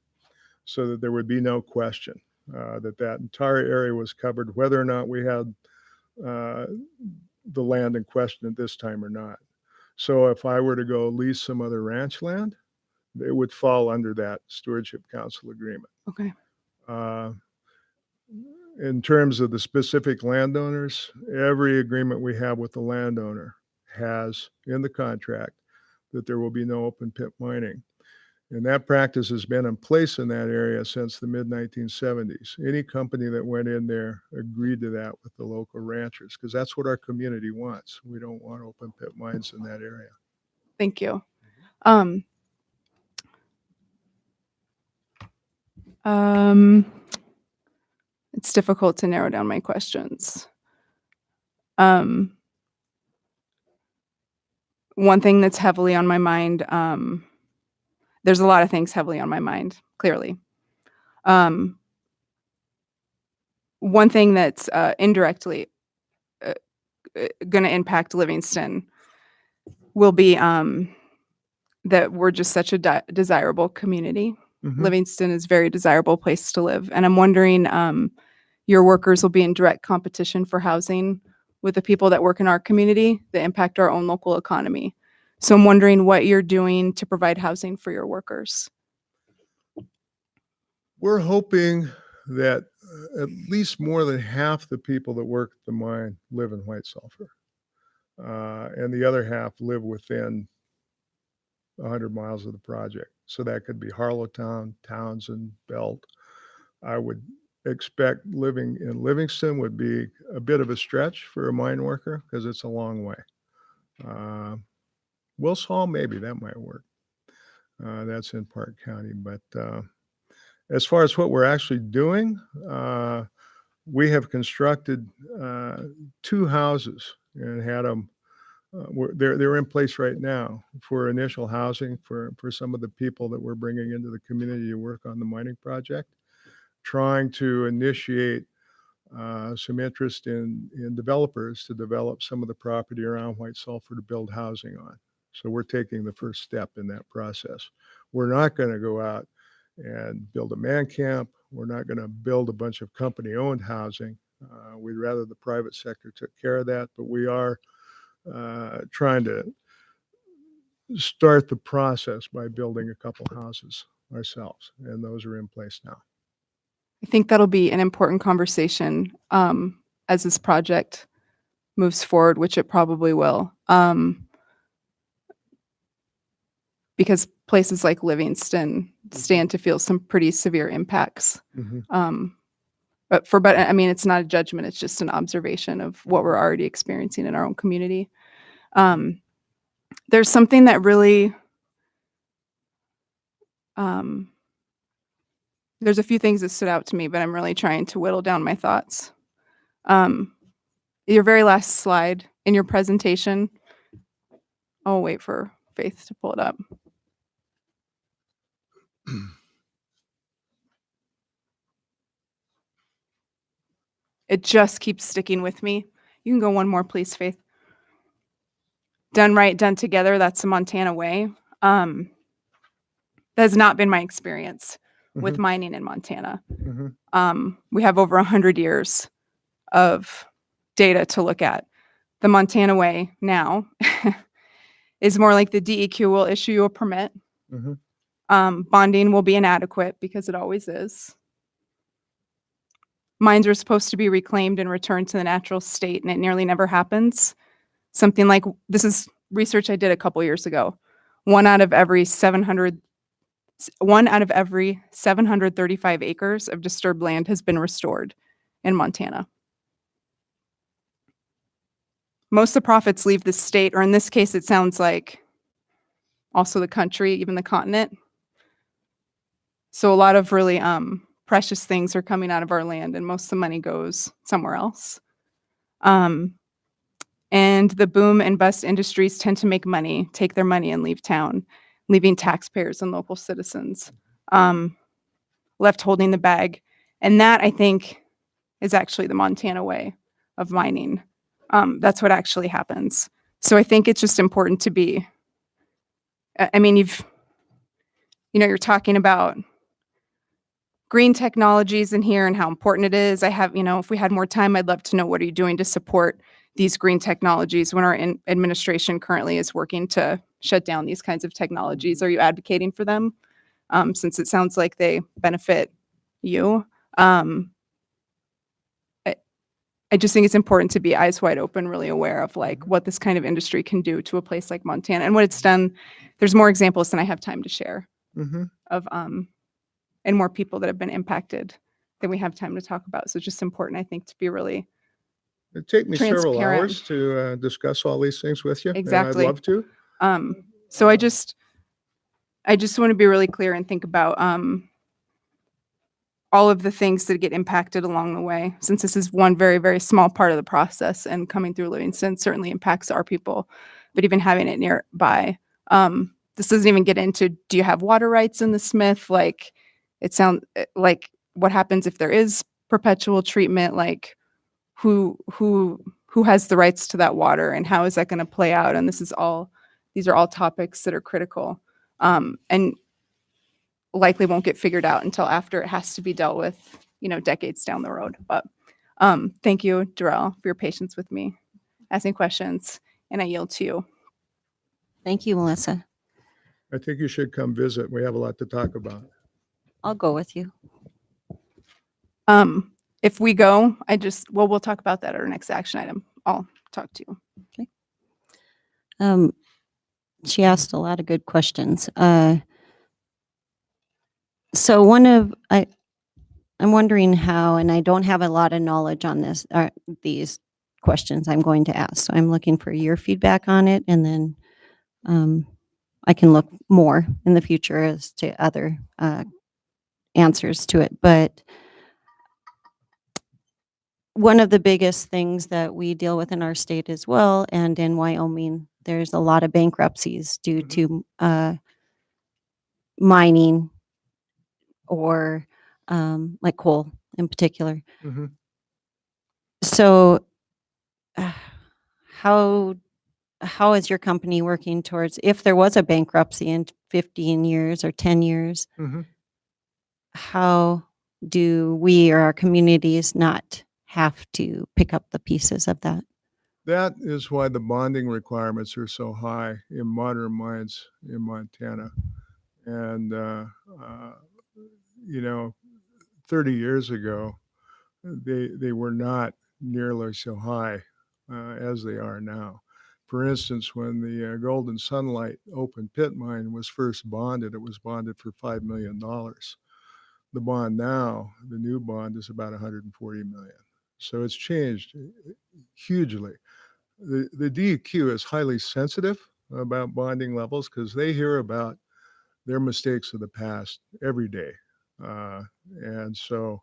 so that there would be no question that entire area was covered, whether or not we had the land in question at this time or not. So if I were to go lease some other ranch land, it would fall under that stewardship council agreement. Okay. In terms of the specific landowners, every agreement we have with the landowner has in the contract that there will be no open pit mining. And that practice has been in place in that area since the mid-1970s. Any company that went in there agreed to that with the local ranchers, because that's what our community wants. We don't want open pit mines in that area. Thank you. It's difficult to narrow down my questions. One thing that's heavily on my mind, there's a lot of things heavily on my mind, clearly. One thing that's indirectly going to impact Livingston will be that we're just such a desirable community. Mhm. Livingston is a very desirable place to live. And I'm wondering, your workers will be in direct competition for housing with the people that work in our community that impact our own local economy. So I'm wondering what you're doing to provide housing for your workers. We're hoping that at least more than half the people that work at the mine live in White Sulphur. And the other half live within 100 miles of the project. So that could be Harlowtown, Townsend, Belt. I would expect living in Livingston would be a bit of a stretch for a mine worker because it's a long way. Wills Hall, maybe that might work. That's in Park County. But as far as what we're actually doing, we have constructed 2 houses and had them. They're in place right now for initial housing for some of the people that we're bringing into the community to work on the mining project, trying to initiate some interest in developers to develop some of the property around White Sulphur to build housing on. So we're taking the first step in that process. We're not going to go out and build a man camp. We're not going to build a bunch of company-owned housing. We'd rather the private sector took care of that, but we are trying to start the process by building a couple houses ourselves, and those are in place now. I think that'll be an important conversation as this project moves forward, which it probably will. Because places like Livingston stand to feel some pretty severe impacts. But I mean, it's not a judgment, it's just an observation of what we're already experiencing in our own community. There's something that really, there's a few things that stood out to me, but I'm really trying to whittle down my thoughts. Your very last slide in your presentation, I'll wait for Faith to pull it up. It just keeps sticking with me. You can go one more, please, Faith. Done right, done together. That's the Montana way. That has not been my experience with mining in Montana. We have over 100 years of data to look at. The Montana way now is more like the DEQ will issue you a permit. Bonding will be inadequate because it always is. Mines are supposed to be reclaimed and returned to the natural state, and it nearly never happens. Something like, this is research I did a couple years ago. One out of every 735 acres of disturbed land has been restored in Montana. Most of the profits leave the state, or in this case, it sounds like also the country, even the continent. So a lot of really precious things are coming out of our land, and most of the money goes somewhere else. And the boom and bust industries tend to make money, take their money and leave town, leaving taxpayers and local citizens left holding the bag. And that, I think, is actually the Montana way of mining. That's what actually happens. So I think it's just important to be, I mean, you're talking about green technologies in here and how important it is. I have, if we had more time, I'd love to know, what are you doing to support these green technologies when our administration currently is working to shut down these kinds of technologies? Are you advocating for them? Since it sounds like they benefit you. I just think it's important to be eyes wide open, really aware of like what this kind of industry can do to a place like Montana and what it's done. There's more examples than I have time to share of and more people that have been impacted than we have time to talk about. So it's just important, I think, to be really It'd take me several transparent. hours to discuss all these things with you. Exactly. And I'd love to. So I just want to be really clear and think about all of the things that get impacted along the way, since this is one very, very small part of the process, and coming through Livingston certainly impacts our people, but even having it nearby. This doesn't even get into, do you have water rights in the Smith? Like, it sounds like, what happens if there is perpetual treatment? Like, who has the rights to that water, and how is that going to play out? And these are all topics that are critical, and likely won't get figured out until after it has to be dealt with, decades down the road. But thank you, Darrell, for your patience with me asking questions, and I yield to you. Thank you, Melissa. I think you should come visit. We have a lot to talk about. I'll go with you. If we go, we'll talk about that at our next action item. I'll talk to you. Okay. She asked a lot of good questions. So I'm wondering how, and I don't have a lot of knowledge on these questions I'm going to ask. So I'm looking for your feedback on it, and then I can look more in the future as to other answers to it. But one of the biggest things that we deal with in our state as well, and in Wyoming, there's a lot of bankruptcies due to mining or like coal in particular. Mhm. So how is your company working towards, if there was a bankruptcy in 15 years or 10 years, Mhm. how do we or our communities not have to pick up the pieces of that? That is why the bonding requirements are so high in modern mines in Montana. And, you know, 30 years ago, they were not nearly so high as they are now. For instance, when the Golden Sunlight open pit mine was first bonded, it was bonded for $5 million. The bond now, the new bond, is about 140 million. So it's changed hugely. The DEQ is highly sensitive about bonding levels because they hear about their mistakes of the past every day. And so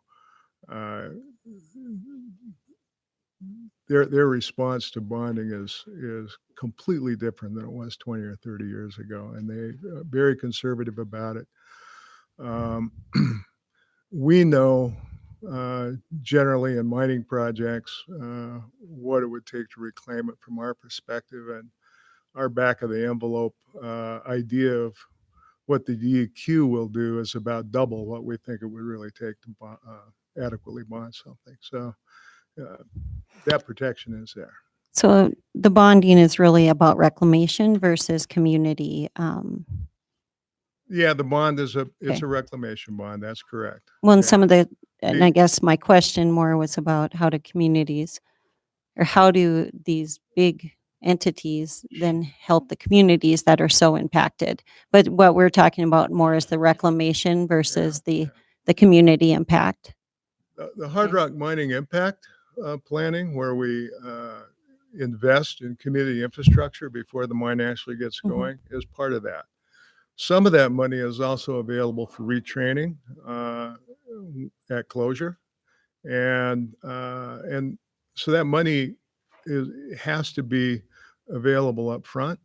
their response to bonding is completely different than it was 20 or 30 years ago, and they are very conservative about it. We know generally in mining projects what it would take to reclaim it from our perspective, and our back of the envelope idea of what the DEQ will do is about double what we think it would really take to adequately bond something. So that protection is there. So the bonding is really about reclamation versus community. Yeah, the bond is it's Okay. a reclamation bond. That's correct. Well, and Yeah. some of the, and The- I guess my question more was about how do communities, or how do these big entities then help the communities that are so impacted? But what we're talking about more is the reclamation versus the community impact. The Hard Okay. Rock Mining Impact Planning, where we invest in community infrastructure before the mine actually gets Mhm. going, is part of that. Some of that money is also available for retraining at closure, and so that money has to be available up front.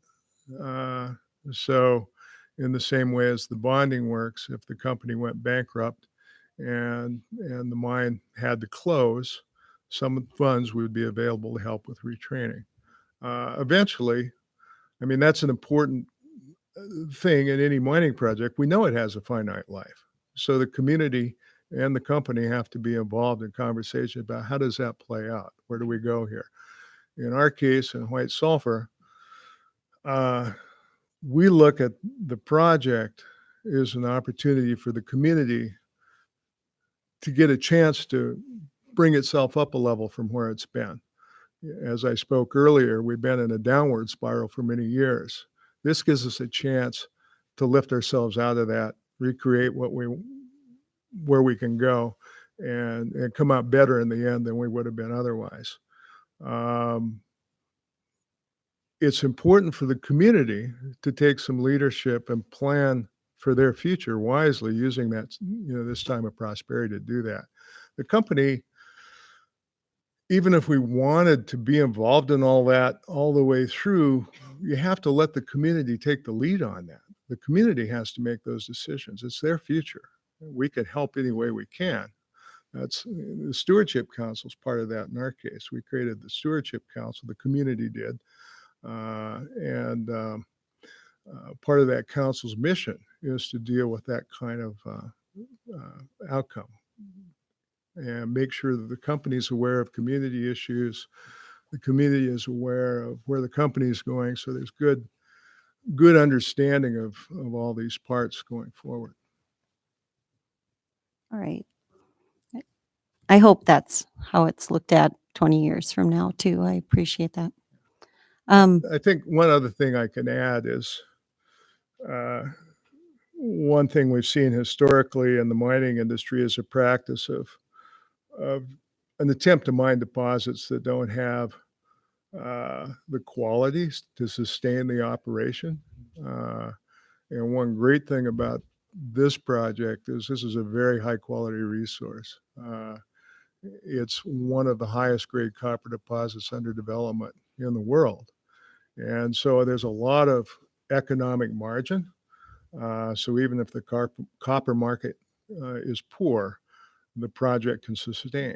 So, in the same way as the bonding works, if the company went bankrupt and the mine had to close, some funds would be available to help with retraining. Eventually, I mean, that's an important thing in any mining project. We know it has a finite life. So the community and the company have to be involved in conversation about how does that play out? Where do we go here? In our case, in White Sulphur, we look at the project as an opportunity for the community to get a chance to bring itself up a level from where it's been. As I spoke earlier, we've been in a downward spiral for many years. This gives us a chance to lift ourselves out of that, recreate where we can go, and come out better in the end than we would have been otherwise. It's important for the community to take some leadership and plan for their future wisely, using that, this time of prosperity to do that. The company, even if we wanted to be involved in all that all the way through, you have to let the community take the lead on that. The community has to make those decisions. It's their future. We can help any way we can. That's the Stewardship Council is part of that in our case. We created the Stewardship Council, the community did. And part of that council's mission is to deal with that kind of outcome and make sure that the company is aware of community issues, the community is aware of where the company is going, so there's good understanding of all these parts going forward. All right. I hope that's how it's looked at 20 years from now too. I appreciate that. I think one other thing I can add is one thing we've seen historically in the mining industry is a practice of an attempt to mine deposits that don't have the qualities to sustain the operation. And one great thing about this project is this is a very high quality resource. It's one of the highest grade copper deposits under development in the world. And so there's a lot of economic margin. So even if the copper market is poor, the project can sustain.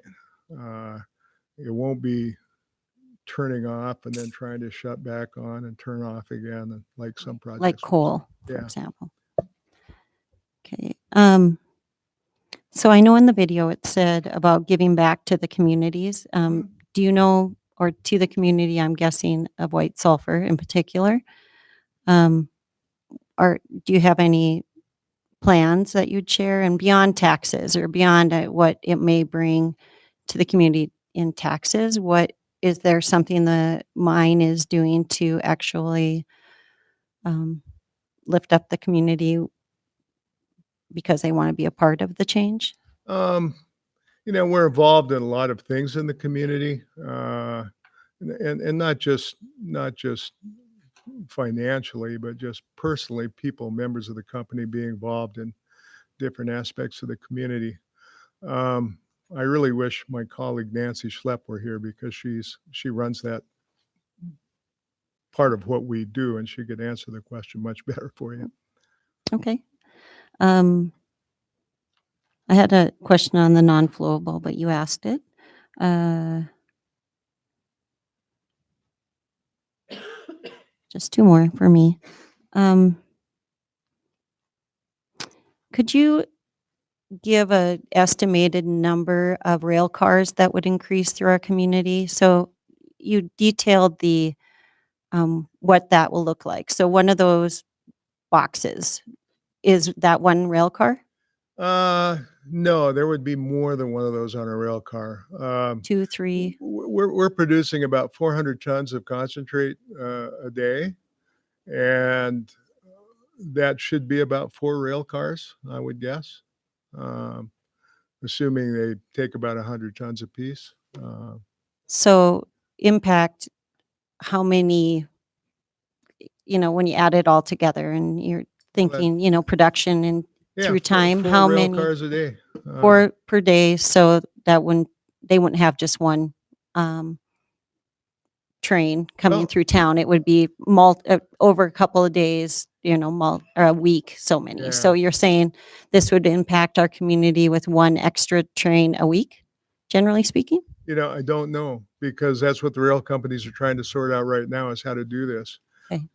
It won't be turning off and then trying to shut back on and turn off again, and like some projects. Like coal, for Yeah. example. Okay. So I know in the video it said about giving back to the communities. Do you know, or to the community, I'm guessing of White Sulphur in particular? Or do you have any plans that you'd share, and beyond taxes or beyond what it may bring to the community in taxes? What is there something the mine is doing to actually lift up the community because they want to be a part of the change? We're involved in a lot of things in the community, and not just financially, but just personally, people, members of the company being involved in different aspects of the community. I really wish my colleague Nancy Schlepp were here, because she runs that part of what we do, and she could answer the question much better for you. Okay. I had a question on the non-flowable, but you asked it. Just two more for me. Could you give a estimated number of rail cars that would increase through our community? So you detailed the what that will look like. So one of those boxes, is that one rail car? No, there would be more than one of those on a rail car. 2, 3? We're producing about 400 tons of concentrate a day, and that should be about 4 rail cars, I would guess, assuming they take about 100 tons apiece. So impact, how many, when you add it all together and you're thinking, production and Yeah, through time, four how rail many? cars a day? 4 per day, so that they wouldn't have just one train coming No. through town. It would be over a couple of days, or a week, so many. So Yeah. you're saying this would impact our community with one extra train a week, generally speaking? I don't know, because that's what the rail companies are trying to sort out right now, is how to do this. Okay.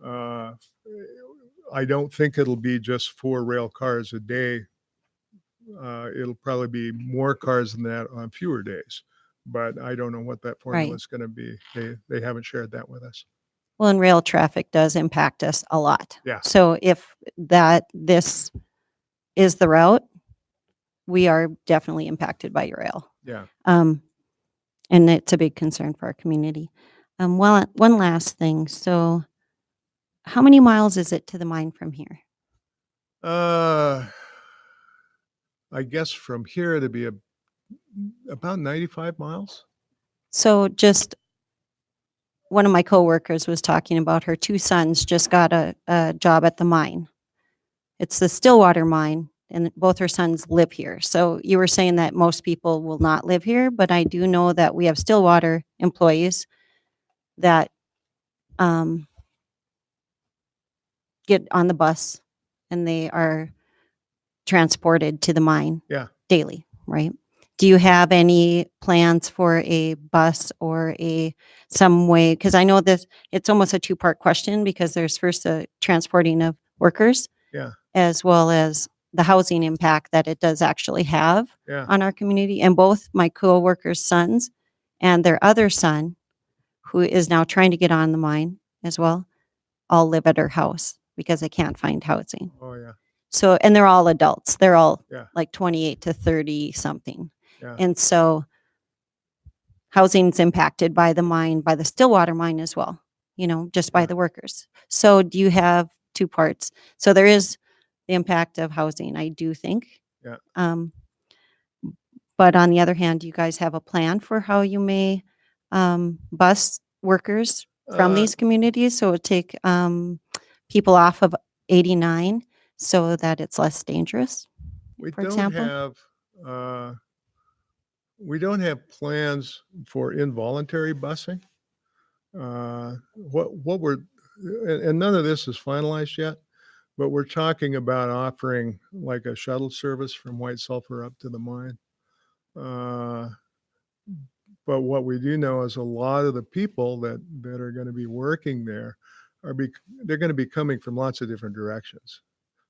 I don't think it'll be just 4 rail cars a day. It'll probably be more cars than that on fewer days, but I don't know what that formula Right. is going to be. They haven't shared that with us. Well, and rail traffic does impact us a lot. Yeah. So if this is the route, we are definitely impacted by rail. Yeah. And it's a big concern for our community. Well, one last thing. So how many miles is it to the mine from here? I guess from here to be about 95 miles. So just one of my coworkers was talking about her 2 sons just got a job at the mine. It's the Stillwater mine, and both her sons live here. So you were saying that most people will not live here, but I do know that we have Stillwater employees that get on the bus and they are transported to the mine Yeah. daily, right? Do you have any plans for a bus or some way? Because I know this, it's almost a 2-part question, because there's first the transporting of workers, Yeah. as well as the housing impact that it does actually have Yeah. on our community. And both my co-workers' sons and their other son, who is now trying to get on the mine as well, all live at her house because they can't find housing. Oh, yeah. So, and they're all adults. They're all Yeah. like 28 to 30 something. Yeah. And so housing's impacted by the mine, by the Stillwater mine as well, just by Yeah. the workers. So do you have 2 parts? So there is the impact of housing, I do think. Yeah. But on the other hand, do you guys have a plan for how you may bus workers from Uh, these communities? So it would take people off of 89 so that it's less dangerous? We for don't example? have plans for involuntary busing. What we're, and none of this is finalized yet, but we're talking about offering like a shuttle service from White Sulphur up to the mine. But what we do know is a lot of the people that are going to be working there they're going to be coming from lots of different directions.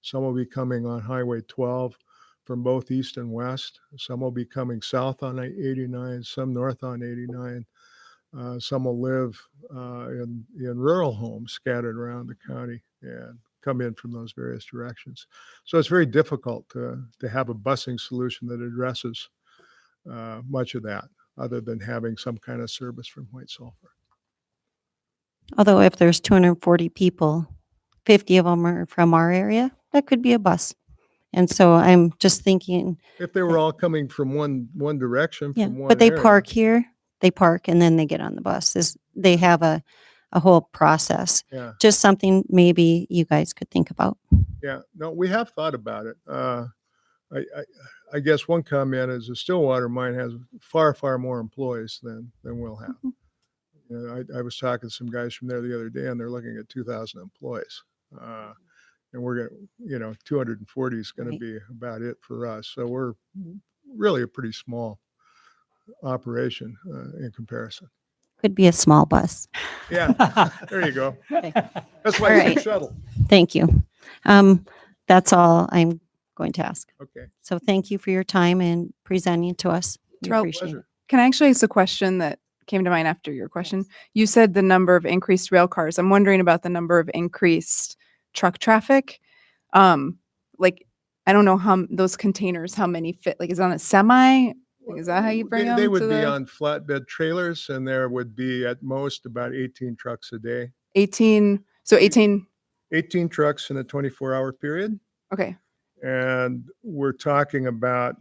Some will be coming on Highway 12 from both east and west. Some will be coming south on 89, some north on 89. Some will live in rural homes scattered around the county and come in from those various directions. So it's very difficult to have a busing solution that addresses much of that, other than having some kind of service from White Sulphur. Although if there's 240 people, 50 of them are from our area, that could be a bus. And so I'm just thinking, If they were all coming from one direction, yeah, from one but they area. park here, they park, and then they get on the bus. They have a whole process. Yeah, Just something maybe you guys could think about. yeah. No, we have thought about it. I guess one comment is the Stillwater mine has far, far more employees than we'll have. You know, I was talking to some guys from there the other day, and they're looking at 2,000 employees. And we're going to, 240 is going Right. to be about it for us. So we're really a pretty small operation in comparison. Could be a small bus. Yeah, there you go. Okay. That's why All it's a right. shuttle. Thank you. That's all I'm going to ask. Okay. So thank you for your time and presenting to us. We Terrell, appreciate it. Pleasure. Can I actually ask a question that came to mind after your question? You said the number of increased rail cars. I'm wondering about the number of increased truck traffic. Like, I don't know how those containers, how many fit, like is it on a semi? Like, is that how you bring them? They would to be the on flatbed trailers, and there would be at most about 18 trucks a day. 18? So 18, 18 trucks in a 24-hour period. okay. And we're talking about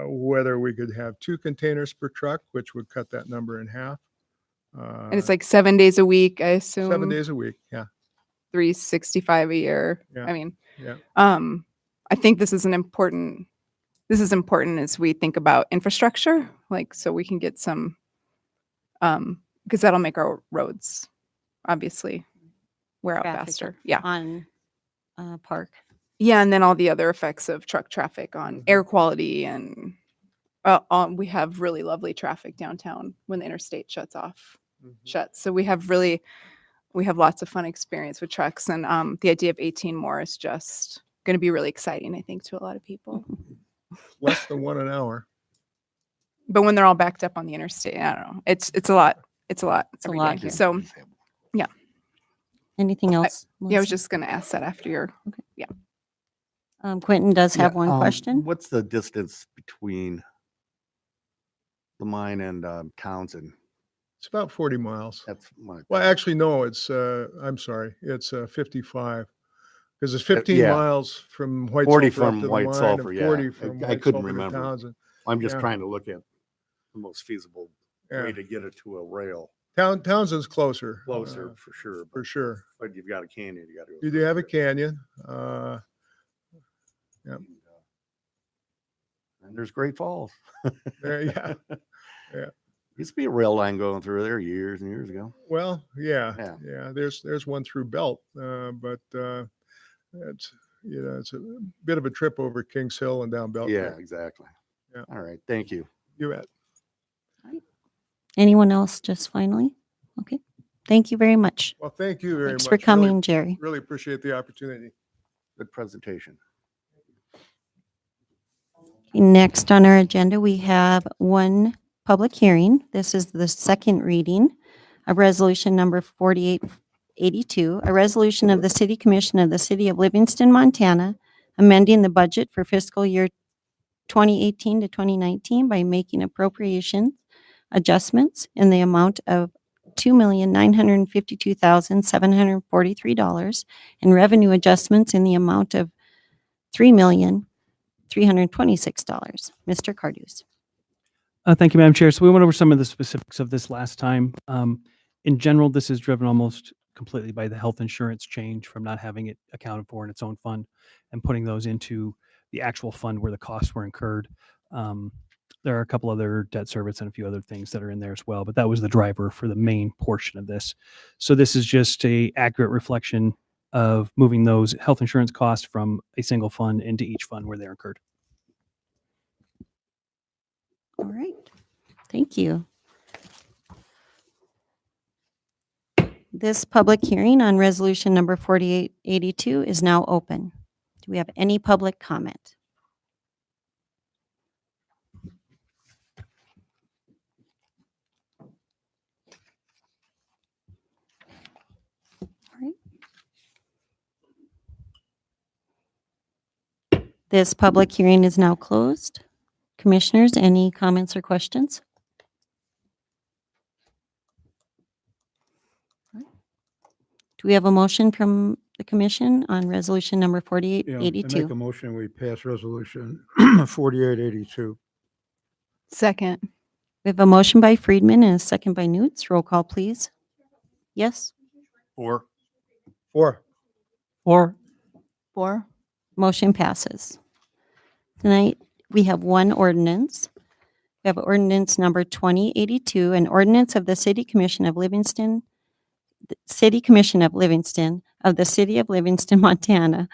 whether we could have 2 containers per truck, which would cut that number in half. And it's like 7 days a week, I assume. 7 days a week. Yeah. 365 a year. Yeah. I mean, Yeah. I think this is important as we think about infrastructure, like, so we can get some, because that'll make our roads obviously wear out Traffic faster. Yeah. On Park. Yeah. And then all the other effects of truck traffic on air quality and we have really lovely traffic downtown when the interstate shuts. So we have lots of fun experience with trucks, and the idea of 18 more is just going to be really exciting, I think, to a lot of people. Less than 1 an hour. But when they're all backed up on the interstate, I don't know. It's a lot. It's a lot. It's a every lot day. here. So Anything else? yeah, I was Melissa? just going to ask that after your. Quentin does have Yeah, one question. What's the distance between the mine and Townsend? It's about 40 miles. That's my. Well, actually, no, it's, I'm sorry, it's 55. Because it's 15 yeah. miles from White 40 Sulphur up from to the White mine Sulphur, and yeah. 40 from I White couldn't Sulphur to remember. Townsend. I'm just yeah. trying to look at the most feasible Yeah. way to get it to a rail. Townsend's closer. Closer for sure. For sure. But you've got a canyon. You got to go. You do through have a there. canyon. Yep. And there's Great Falls. There, yeah. Used to be a rail line going through there years and years ago. Well, yeah, Yeah. yeah. There's one through Belt, but it's it's a bit of a trip over Kings Hill and down Belt. Yeah, Creek. exactly. Yeah. All right. Thank you. You bet. Anyone else just finally? Okay. Thank you very much. Well, thank you very Thanks much. for coming, Jerry. Really appreciate the opportunity. Good presentation. Next on our agenda, we have one public hearing. This is the second reading of resolution number 4882, a resolution of the City Commission of the City of Livingston, Montana, amending the budget for fiscal year 2018 to 2019 by making appropriation adjustments in the amount of $2,952,743 and revenue adjustments in the amount of $3,326. Mr. Cardus. Thank you, Madam Chair. So we went over some of the specifics of this last time. In general, this is driven almost completely by the health insurance change from not having it accounted for in its own fund and putting those into the actual fund where the costs were incurred. There are a couple other debt service and a few other things that are in there as well, but that was the driver for the main portion of this. So this is just a accurate reflection of moving those health insurance costs from a single fund into each fund where they're incurred. All right. Thank you. This public hearing on resolution number 4882 is now open. Do we have any public comment? All right. This public hearing is now closed. Commissioners, any comments or questions? Do we have a motion from the commission on resolution number Yeah, I make a 4882? motion, we pass resolution 4882. Second. We have a motion by Friedman and a second by Newts. Roll call, please. Yes? Or Four. Or Four. Motion passes. Tonight, we have one ordinance. We have ordinance number 2082, an ordinance of the City Commission of Livingston, of the City of Livingston, Montana.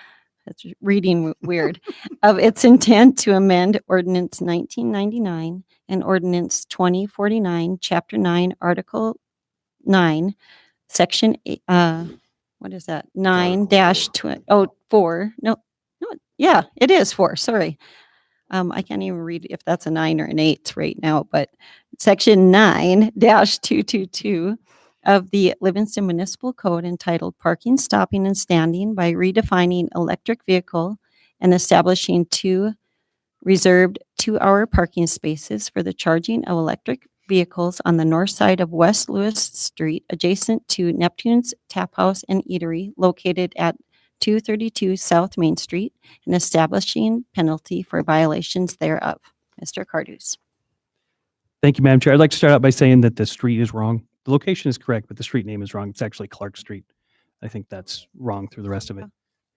That's reading weird. Of its intent to amend Ordinance 1999 and Ordinance 2049, Chapter 9, Article 9, Section, what is that? 9-4. No, yeah, it is 4. Sorry. I can't even read if that's a 9 or an 8 right now, but Section 9-222 of the Livingston Municipal Code entitled Parking, Stopping, and Standing by redefining electric vehicle and establishing 2 reserved 2-hour parking spaces for the charging of electric vehicles on the north side of West Lewis Street, adjacent to Neptune's Tap House and Eatery, located at 232 South Main Street, and establishing penalty for violations thereof. Mr. Cardus. Thank you, Madam Chair. I'd like to start out by saying that the street is wrong. The location is correct, but the street name is wrong. It's actually Clark Street. I think that's wrong through the rest of it.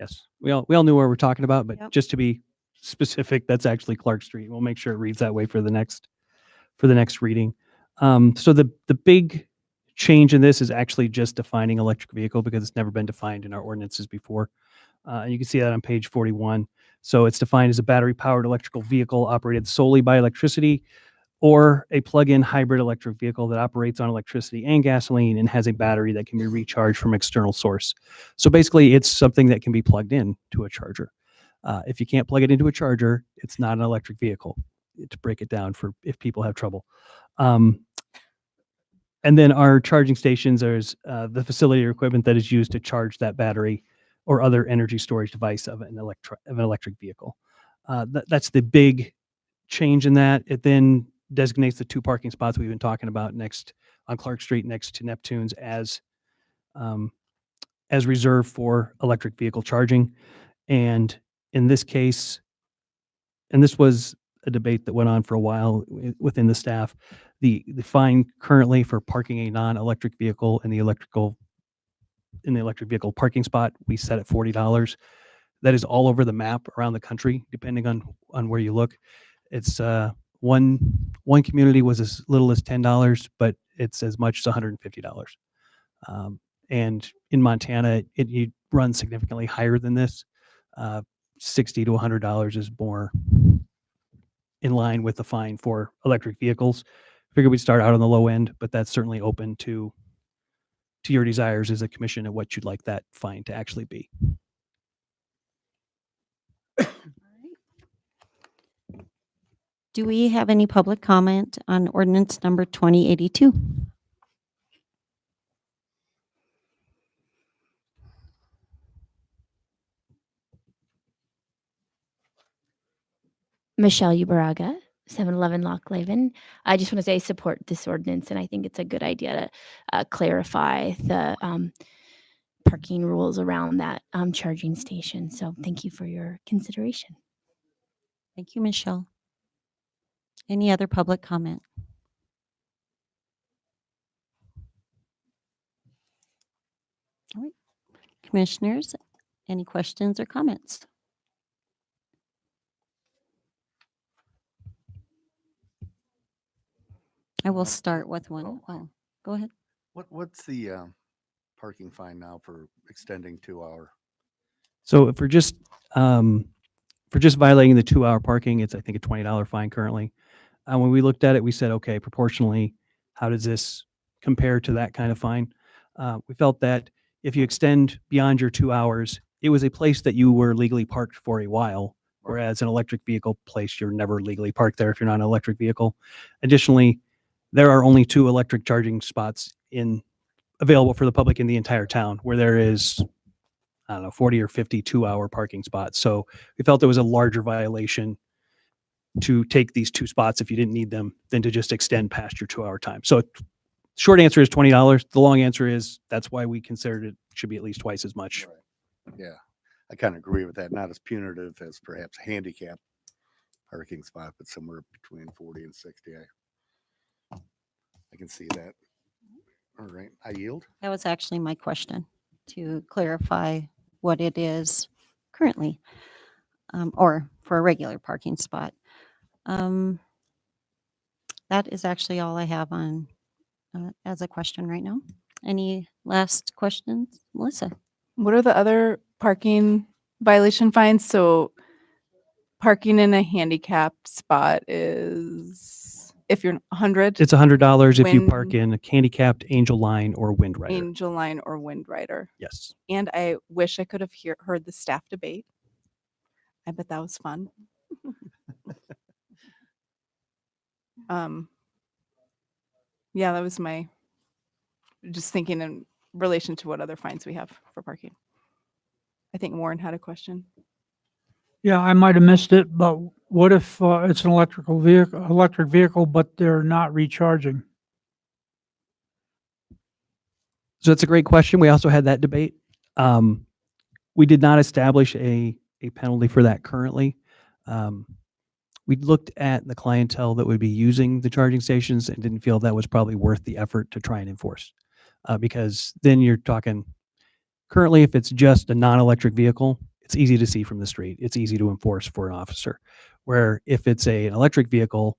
Yes, we all knew what we're talking about, but Yep. just to be specific, that's actually Clark Street. We'll make sure it reads that way for the next reading. So the big change in this is actually just defining electric vehicle because it's never been defined in our ordinances before. And you can see that on page 41. So it's defined as a battery-powered electrical vehicle operated solely by electricity, or a plug-in hybrid electric vehicle that operates on electricity and gasoline and has a battery that can be recharged from external source. So basically, it's something that can be plugged in to a charger. If you can't plug it into a charger, it's not an electric vehicle, to break it down for if people have trouble. And then our charging stations are the facility or equipment that is used to charge that battery or other energy storage device of an electric vehicle. That's the big change in that. It then designates the 2 parking spots we've been talking about next on Clark Street next to Neptune's as reserved for electric vehicle charging. And in this case, and this was a debate that went on for a while within the staff, the fine currently for parking a non-electric vehicle in the electric vehicle parking spot, we set at $40. That is all over the map around the country, depending on where you look. It's one community was as little as $10, but it's as much as $150. And in Montana, you run significantly higher than this. $60 to $100 is more in line with the fine for electric vehicles. Figured we'd start out on the low end, but that's certainly open to your desires as a commission and what you'd like that fine to actually be. Do we have any public comment on ordinance number 2082? Michelle Ubaraga, 711 Loch Laven. I just want to say I support this ordinance, and I think it's a good idea to clarify the parking rules around that charging station. So thank you for your consideration. Thank you, Michelle. Any other public comment? All right. Commissioners, any questions or comments? I will start with one. Oh, go ahead. What's the parking fine now for extending 2 hour? So if we're just violating the 2 hour parking, it's I think a $20 fine currently. When we looked at it, we said, okay, proportionally, how does this compare to that kind of fine? We felt that if you extend beyond your 2 hours, it was a place that you were legally parked for a while, whereas an electric vehicle place, you're never legally parked there if you're not an electric vehicle. Additionally, there are only 2 electric charging spots available for the public in the entire town, where there is, I don't know, 40 or 50 2 hour parking spots. So we felt it was a larger violation to take these 2 spots if you didn't need them than to just extend past your 2 hour time. So short answer is $20. The long answer is that's why we considered it should be at least twice as much. Right. Yeah, I kind of agree with that. Not as punitive as perhaps a handicap parking spot, but somewhere between 40 and 60. I can see that. All right, I yield. That was actually my question, to clarify what it is currently, or for a regular parking spot. That is actually all I have on as a question right now. Any last questions, Melissa? What are the other parking violation fines? So parking in a handicapped spot is if you're 100 It's $100 if you park When- in a handicapped Angel Line or Wind Rider. Angel Line or Wind Rider. Yes. And I wish I could have heard the staff debate. I bet that was fun. Yeah, that was my just thinking in relation to what other fines we have for parking. I think Warren had a question. Yeah, I might have missed it, but what if it's an electric vehicle, but they're not recharging? So that's a great question. We also had that debate. We did not establish a penalty for that currently. We looked at the clientele that would be using the charging stations and didn't feel that was probably worth the effort to try and enforce. Because then you're talking, currently, if it's just a non-electric vehicle, it's easy to see from the street. It's easy to enforce for an officer. Where if it's an electric vehicle,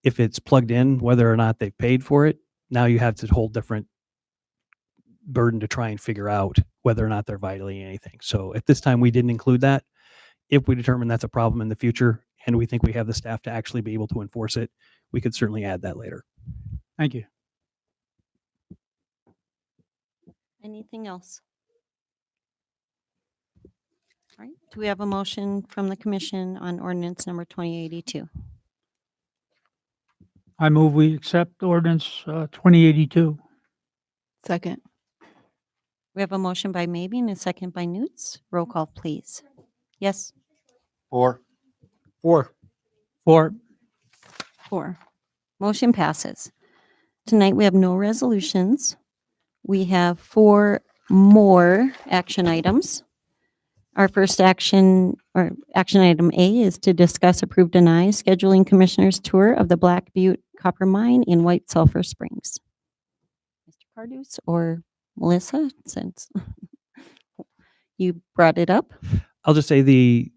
if it's plugged in, whether or not they've paid for it, now you have this whole different burden to try and figure out whether or not they're violating anything. So at this time, we didn't include that. If we determine that's a problem in the future and we think we have the staff to actually be able to enforce it, we could certainly add that later. Thank you. Anything else? All right. Do we have a motion from the commission on ordinance number 2082? I move we accept ordinance 2082. Second. We have a motion by Maybe and a second by Newts. Roll call, please. Yes. 4. 4. For Motion passes. Tonight, we have no resolutions. We have 4 more action items. Our first action, or action item A, is to discuss, approve, deny scheduling commissioner's tour of the Black Butte Copper Mine in White Sulphur Springs. Mr. Pardus or Melissa, since you brought it up. I'll just say the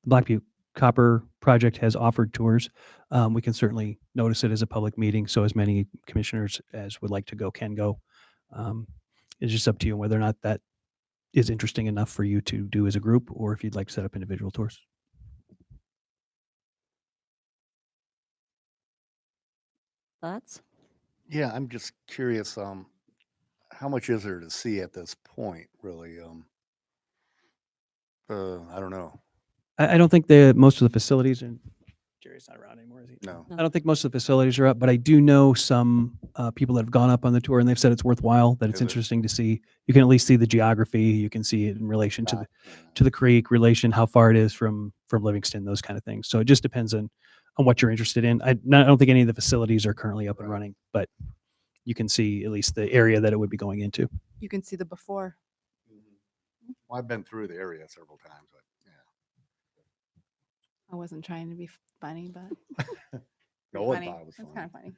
Black Butte Copper Project has offered tours. We can certainly notice it as a public meeting, so as many commissioners as would like to go can go. It's just up to you whether or not that is interesting enough for you to do as a group, or if you'd like to set up individual tours. Thoughts? Yeah, I'm just curious. How much is there to see at this point? Really, I don't know. I don't think most of the facilities, and Jerry's not around anymore, is he? No. I don't think most of the facilities are up, but I do know some people that have gone up on the tour and they've said it's worthwhile, that it's Is it? interesting to see. You can at least see the geography. You can see it in relation to the creek, relation, how far it is from Livingston, those kind of things. So it just depends on what you're interested in. I don't think any of the facilities are currently up and running, but you can see at least the area that it would be going into. You can see the before. Well, I've been through the area several times, but yeah. I wasn't trying to be funny, but No, I funny. thought it was It's funny. kind of funny.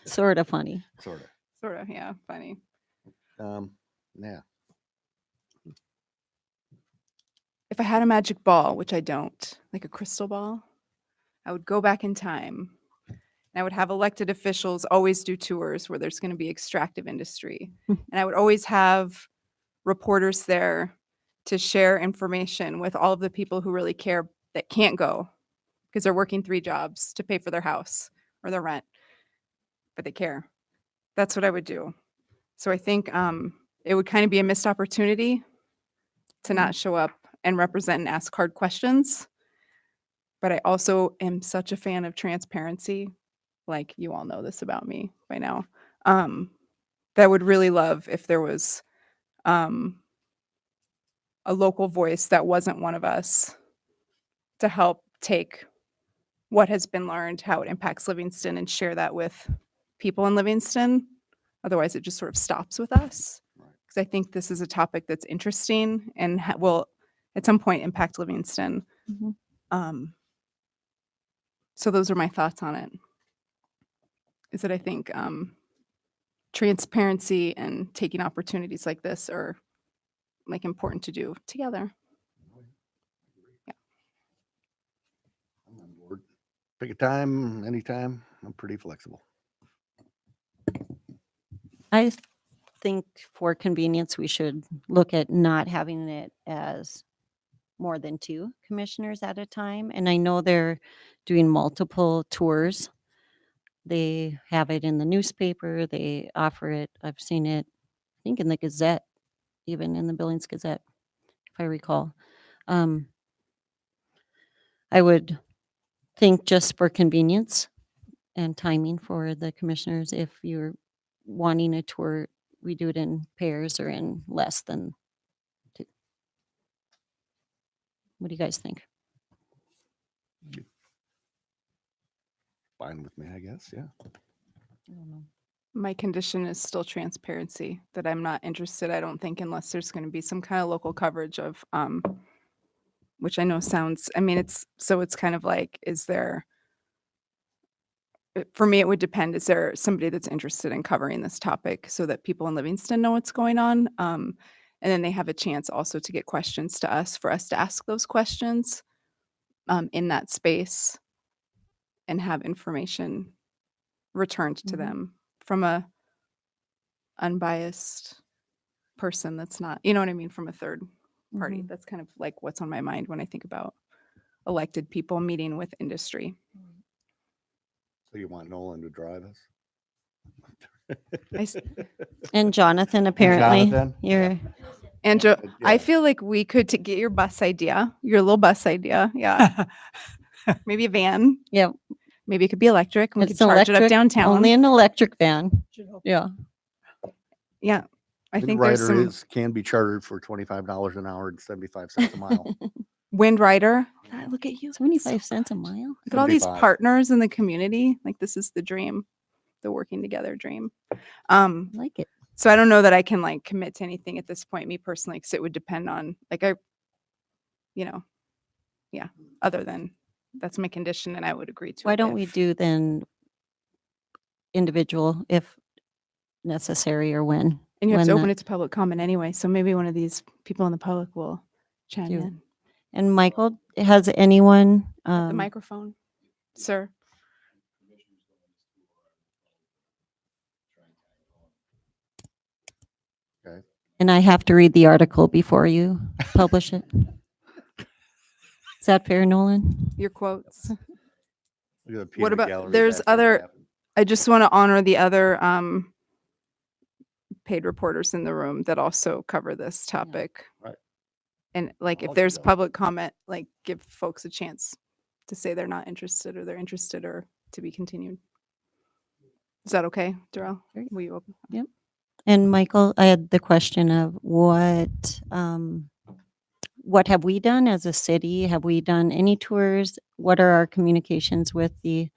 Sort of funny. Sort of. Sort of, yeah, funny. Yeah. If I had a magic ball, which I don't, like a crystal ball, I would go back in time. And I would have elected officials always do tours where there's going to be extractive industry. And I would always have reporters there to share information with all of the people who really care that can't go because they're working 3 jobs to pay for their house or their rent, but they care. That's what I would do. So I think it would kind of be a missed opportunity to not show up and represent and ask hard questions. But I also am such a fan of transparency. Like you all know this about me by now. That would really love if there was a local voice that wasn't one of us to help take what has been learned, how it impacts Livingston, and share that with people in Livingston. Otherwise, it just sort of stops with us. Because I think this is a topic that's interesting and will at some point impact Livingston. So those are my thoughts on it. Is that I think transparency and taking opportunities like this are like important to do together. I'm on board. Pick a time, anytime. I'm pretty flexible. I think for convenience, we should look at not having it as more than 2 commissioners at a time. And I know they're doing multiple tours. They have it in the newspaper. They offer it. I've seen it, I think, in the Gazette, even in the Billings Gazette, if I recall. I would think just for convenience and timing for the commissioners, if you're wanting a tour, we do it in pairs or in less than 2. What do you guys think? Fine with me, I guess. Yeah. I don't know. My condition is still transparency, that I'm not interested, I don't think, unless there's going to be some kind of local coverage of, which I know sounds, I mean, it's kind of like, is there, for me, it would depend, is there somebody that's interested in covering this topic so that people in Livingston know what's going on? And then they have a chance also to get questions to us, for us to ask those questions in that space and have information returned to them from a unbiased person that's not, you know what I mean, from a third party. That's kind of like what's on my mind when I think about elected people meeting with industry. So you want Nolan to drive us? And Jonathan, apparently, Jonathan? you're And Joe, I Yeah. feel like we could to get your bus idea, your little bus idea. Yeah. Maybe a van. Yep. Maybe it could be electric. And we could It's charge it up electric, downtown. only an electric van. Yeah. Yeah. I Wind think there's Rider some can be chartered for $25 an hour and 75 cents a mile. Wind Rider. Ah, look at you. 75 cents a mile. Look at all these 75. partners in the community. Like this is the dream, the working together dream. I like it. So I don't know that I can like commit to anything at this point, me personally, because it would depend on like other than that's my condition and I would agree to Why it don't we if- do then individual if necessary or when? And you have to when open the- it to public comment anyway. So maybe one of these people in the public will chime Do it. in. And Michael, has anyone? The microphone, sir. And I have to read the article before you publish it. Is that fair, Nolan? Your quotes. Look at the What peanut about- gallery there's back there other- laughing. I just want to honor the other paid reporters in the room that also cover this topic. Right. And like, I'll if do there's that. public comment, like give folks a chance to say they're not interested or they're interested or to be continued. Is that okay, Darrell? Great. Will you open? And Michael, I had the question of what have we done as a city? Have we done any tours? What are our communications with the,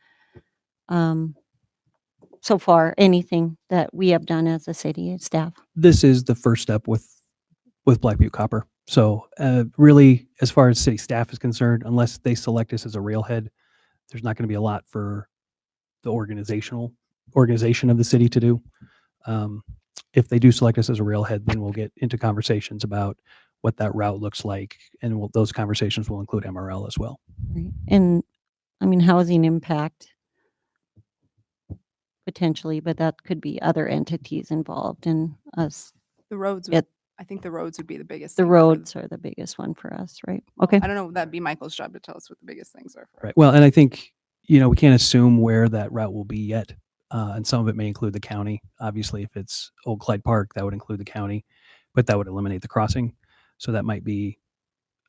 so far, anything that we have done as a city staff? This is the first step with Black Butte Copper. So really, as far as city staff is concerned, unless they select us as a railhead, there's not going to be a lot for the organization of the city to do. if they do select us as a railhead, then we'll get into conversations about what that route looks like, and those conversations will include MRL as well. Right. And I mean, housing impact potentially, but that could be other entities involved in us. The roads, It- I think the roads would be the biggest. The thing for roads are the biggest one for us, right? Okay. I don't know. That'd be Michael's job to tell us what the biggest things are. For Right. Well, and I think, we can't assume where that route will be yet. And some of it may include the county. Obviously, if it's Old Clyde Park, that would include the county, but that would eliminate the crossing. So that might be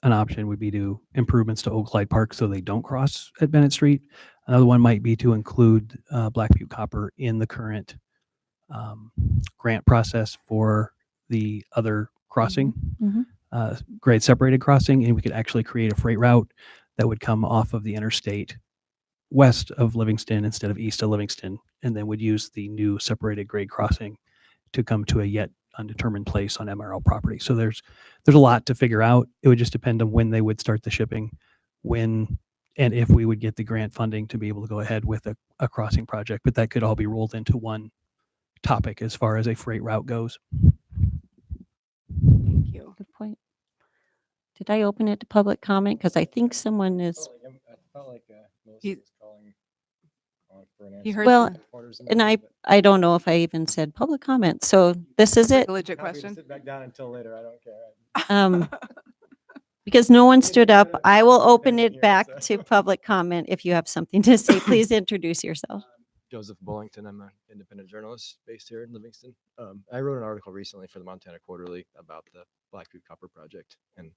an option, would be to improvements to Old Clyde Park so they don't cross at Bennett Street. Another one might be to include Black Butte Copper in the current grant process for the other crossing, Mhm. grade separated crossing, and we could actually create a freight route that would come off of the interstate west of Livingston instead of east of Livingston, and then would use the new separated grade crossing to come to a yet undetermined place on MRL property. So there's a lot to figure out. It would just depend on when they would start the shipping, when and if we would get the grant funding to be able to go ahead with a crossing project. But that could all be rolled into one topic as far as a freight route goes. Thank you. Good point. Did I open it to public comment? Because I think someone is, He- He heard well, the- and I don't know if I even said public comment. So this is it. a legit question. Because no one stood up, I will open it back to public comment. If you have something to say, please introduce yourself. Joseph Bullington. I'm an independent journalist based here in Livingston. I wrote an article recently for the Montana Quarterly about the Black Butte Copper Project. And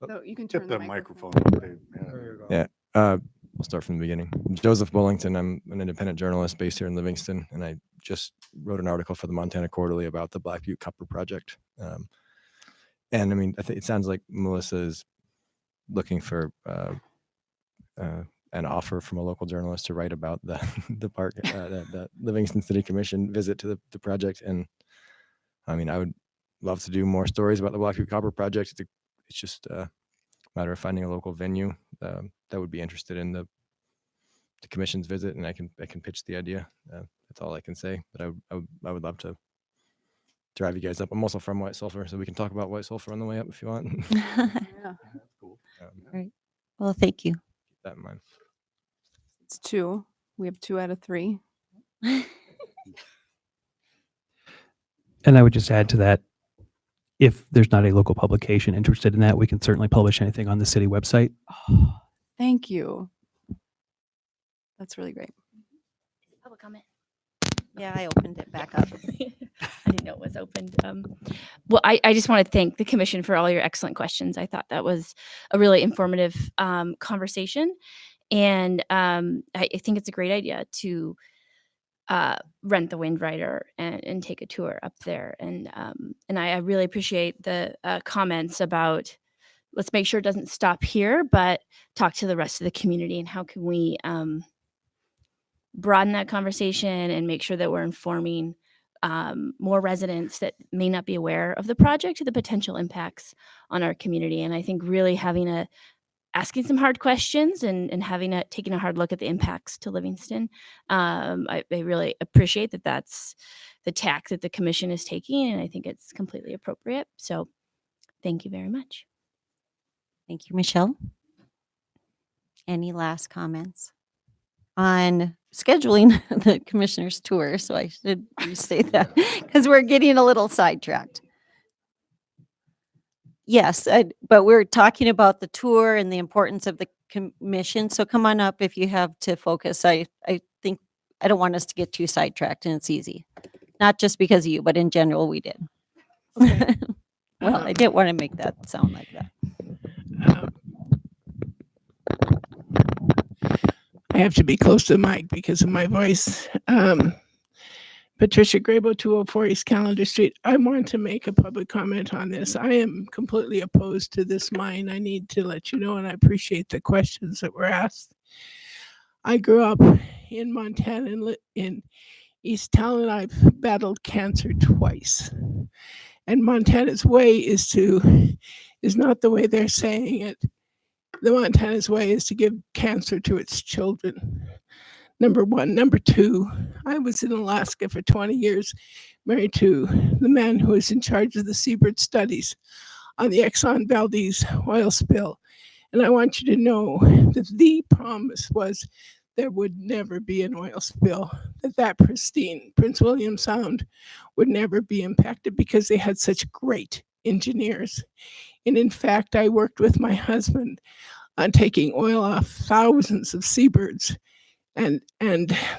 So you can Tip turn the the microphone. microphone. yeah, I'll start from the beginning. Joseph Bullington. I'm an independent journalist based here in Livingston, and I just wrote an article for the Montana Quarterly about the Black Butte Copper Project. And I mean, I think it sounds like Melissa is looking for an offer from a local journalist to write about the park, the Livingston City Commission visit to the project. And I mean, I would love to do more stories about the Black Butte Copper Project. It's just a matter of finding a local venue that would be interested in the commission's visit, and I can pitch the idea. That's all I can say. But I would love to drive you guys up. I'm also from White Sulphur, so we can talk about White Sulphur on the way up if you want. Yeah. Cool. Right. Well, thank you. Keep that in mind. It's 2. We have 2 out of 3. And I would just add to that, if there's not a local publication interested in that, we can certainly publish anything on the city website. Thank you. That's really great. Public comment. Yeah, I opened it back up. I didn't know it was opened. Well, I just want to thank the commission for all your excellent questions. I thought that was a really informative conversation. And I think it's a great idea to rent the Wind Rider and take a tour up there. And I really appreciate the comments about, let's make sure it doesn't stop here, but talk to the rest of the community, and how can we broaden that conversation and make sure that we're informing more residents that may not be aware of the project or the potential impacts on our community. And I think really asking some hard questions and taking a hard look at the impacts to Livingston. I really appreciate that that's the tack that the commission is taking, and I think it's completely appropriate. So thank you very much. Thank you, Michelle. Any last comments on scheduling the commissioner's tour? So I should restate that because we're getting a little sidetracked. Yes, but we're talking about the tour and the importance of the commission. So come on up if you have to focus. I think I don't want us to get too sidetracked, and it's easy. Not just because of you, but in general, we did. Okay. Well, I didn't want to make that sound like that. I have to be close to the mic because of my voice. Patricia Grabo, 204 East Calendar Street. I want to make a public comment on this. I am completely opposed to this mine. I need to let you know, and I appreciate the questions that were asked. I grew up in Montana, in East Talon. I've battled cancer twice. And Montana's way is not the way they're saying it. The Montana's way is to give cancer to its children, Number one. Number two, I was in Alaska for 20 years, married to the man who was in charge of the seabird studies on the Exxon Valdez oil spill. And I want you to know that the promise was there would never be an oil spill, that pristine Prince William Sound would never be impacted because they had such great engineers. And in fact, I worked with my husband on taking oil off thousands of seabirds, and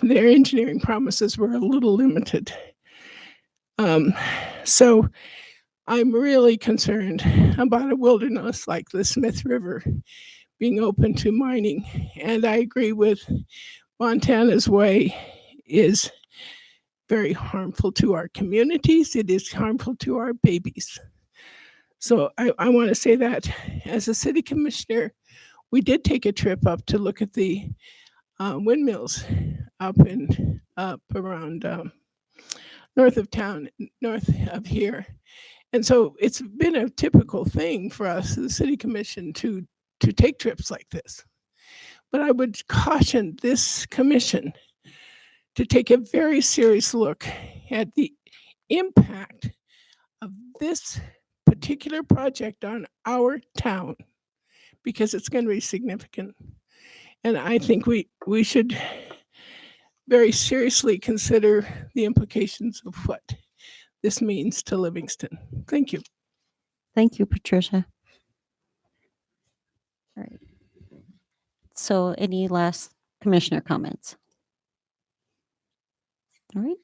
their engineering promises were a little limited. So I'm really concerned about a wilderness like the Smith River being open to mining. And I agree with Montana's way is very harmful to our communities. It is harmful to our babies. So I want to say that as a city commissioner, we did take a trip up to look at the windmills up around north of town, north of here. And so it's been a typical thing for us, the city commission, to take trips like this. But I would caution this commission to take a very serious look at the impact of this particular project on our town, because it's going to be significant. And I think we should very seriously consider the implications of what this means to Livingston. Thank you. Thank you, Patricia. All right. So any last commissioner comments? All right.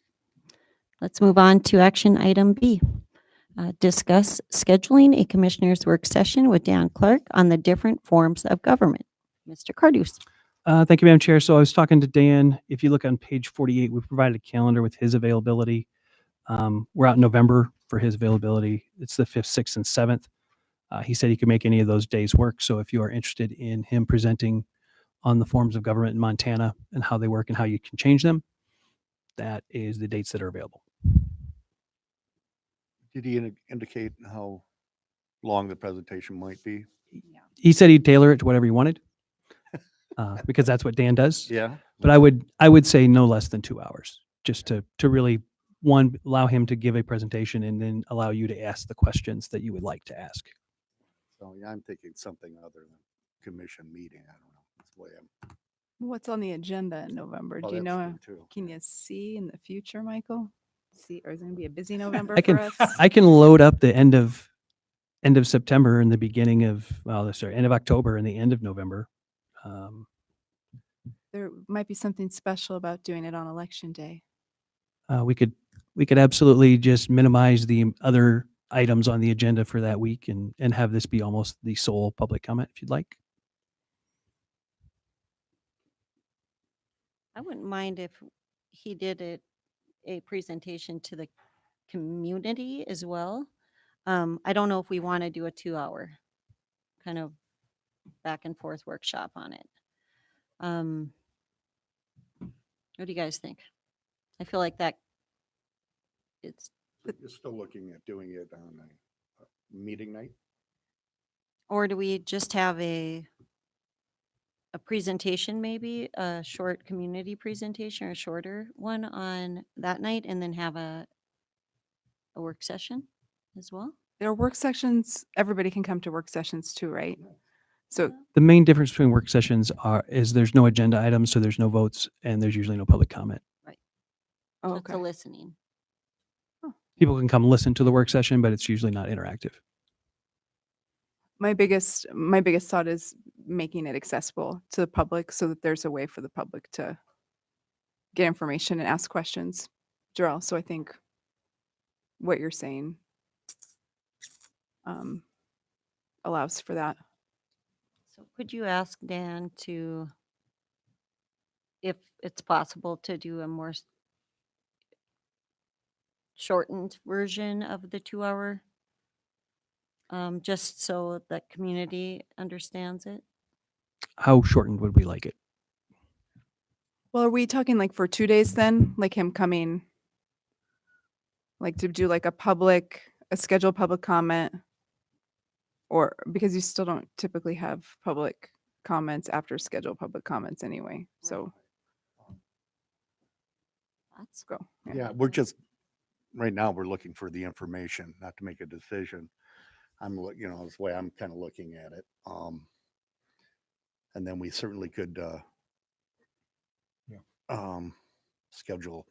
Let's move on to action item B. Discuss scheduling a commissioner's work session with Dan Clark on the different forms of government. Mr. Cardus. Thank you, Madam Chair. So I was talking to Dan. If you look on page 48, we provided a calendar with his availability. We're out in November for his availability. It's the 5th, 6th, and 7th. He said he could make any of those days work. So if you are interested in him presenting on the forms of government in Montana and how they work and how you can change them, that is the dates that are available. Did he indicate how long the presentation might be? He said he'd tailor it to whatever he wanted, because that's what Dan does. Yeah. But I would say no less than 2 hours, just to really, one, allow him to give a presentation and then allow you to ask the questions that you would like to ask. So yeah, I'm thinking something other than commission meeting. I don't know. That's the way I'm. What's on the agenda in November? Oh, Do you that's know? true, too. Can you see in the future, Michael? See, or is it going to be a busy November I can for us? I can load up the end of September and the beginning of end of October and the end of November. There might be something special about doing it on election day. We could absolutely just minimize the other items on the agenda for that week and have this be almost the sole public comment if you'd like. I wouldn't mind if he did a presentation to the community as well. I don't know if we want to do a 2-hour kind of back and forth workshop on it. What do you guys think? I feel like that it's, You're still looking at doing it on a meeting night? or do we just have a presentation, maybe a short community presentation or a shorter one on that night and then have a work session as well? There are work sessions. Everybody can come to work sessions too, right? So The main difference between work sessions is there's no agenda items, so there's no votes, and there's usually no public comment. oh, So it's a okay. listening. People can come listen to the work session, but it's usually not interactive. My biggest thought is making it accessible to the public so that there's a way for the public to get information and ask questions. Jarrell, so I think what you're saying allows for that. So could you ask Dan to, if it's possible, to do a more shortened version of the 2-hour, just so that community understands it? How shortened would we like it? Well, are we talking like for 2 days then? Like him coming, like to do like a scheduled public comment? Or because you still don't typically have public comments after scheduled public comments anyway. So thoughts? Go. Yeah, we're just, right now, we're looking for the information, not to make a decision. That's the way I'm kind of looking at it. And then we certainly could, schedule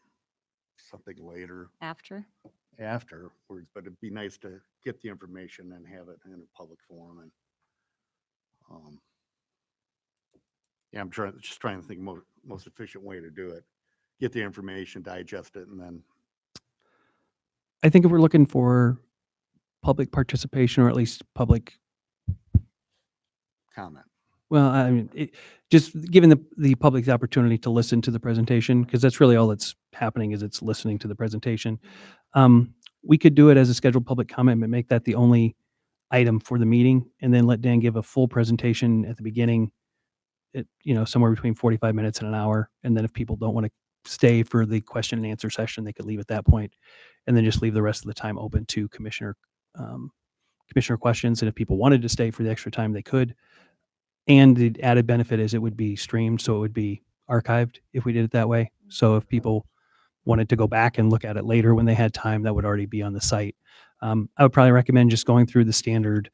something later afterwards, but it'd be nice to get the information and have it in a public forum. And I'm trying to think most efficient way to do it. Get the information, digest it, and then I think if we're looking for public participation or at least public, comment. well, I mean, just giving the public the opportunity to listen to the presentation, because that's really all that's happening is it's listening to the presentation. We could do it as a scheduled public comment, but make that the only item for the meeting, and then let Dan give a full presentation at the beginning, somewhere between 45 minutes and an hour. And then if people don't want to stay for the question and answer session, they could leave at that point, and then just leave the rest of the time open to commissioner questions. And if people wanted to stay for the extra time, they could. And the added benefit is it would be streamed, so it would be archived if we did it that way. So if people wanted to go back and look at it later when they had time, that would already be on the site. I would probably recommend just going through the standard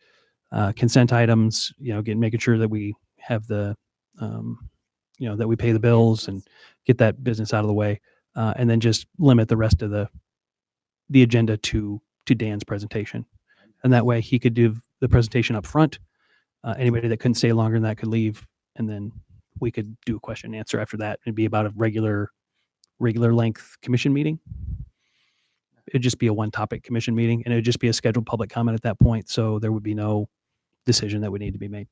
consent items, making sure that we have the, that we pay the bills and get that business out of the way, and then just limit the rest of the agenda to Dan's presentation. And that way he could do the presentation up front. Anybody that couldn't stay longer than that could leave, and then we could do a question and answer after that. It'd be about a regular length commission meeting. It'd just be a one topic commission meeting, and it would just be a scheduled public comment at that point. So there would be no decision that would need to be made.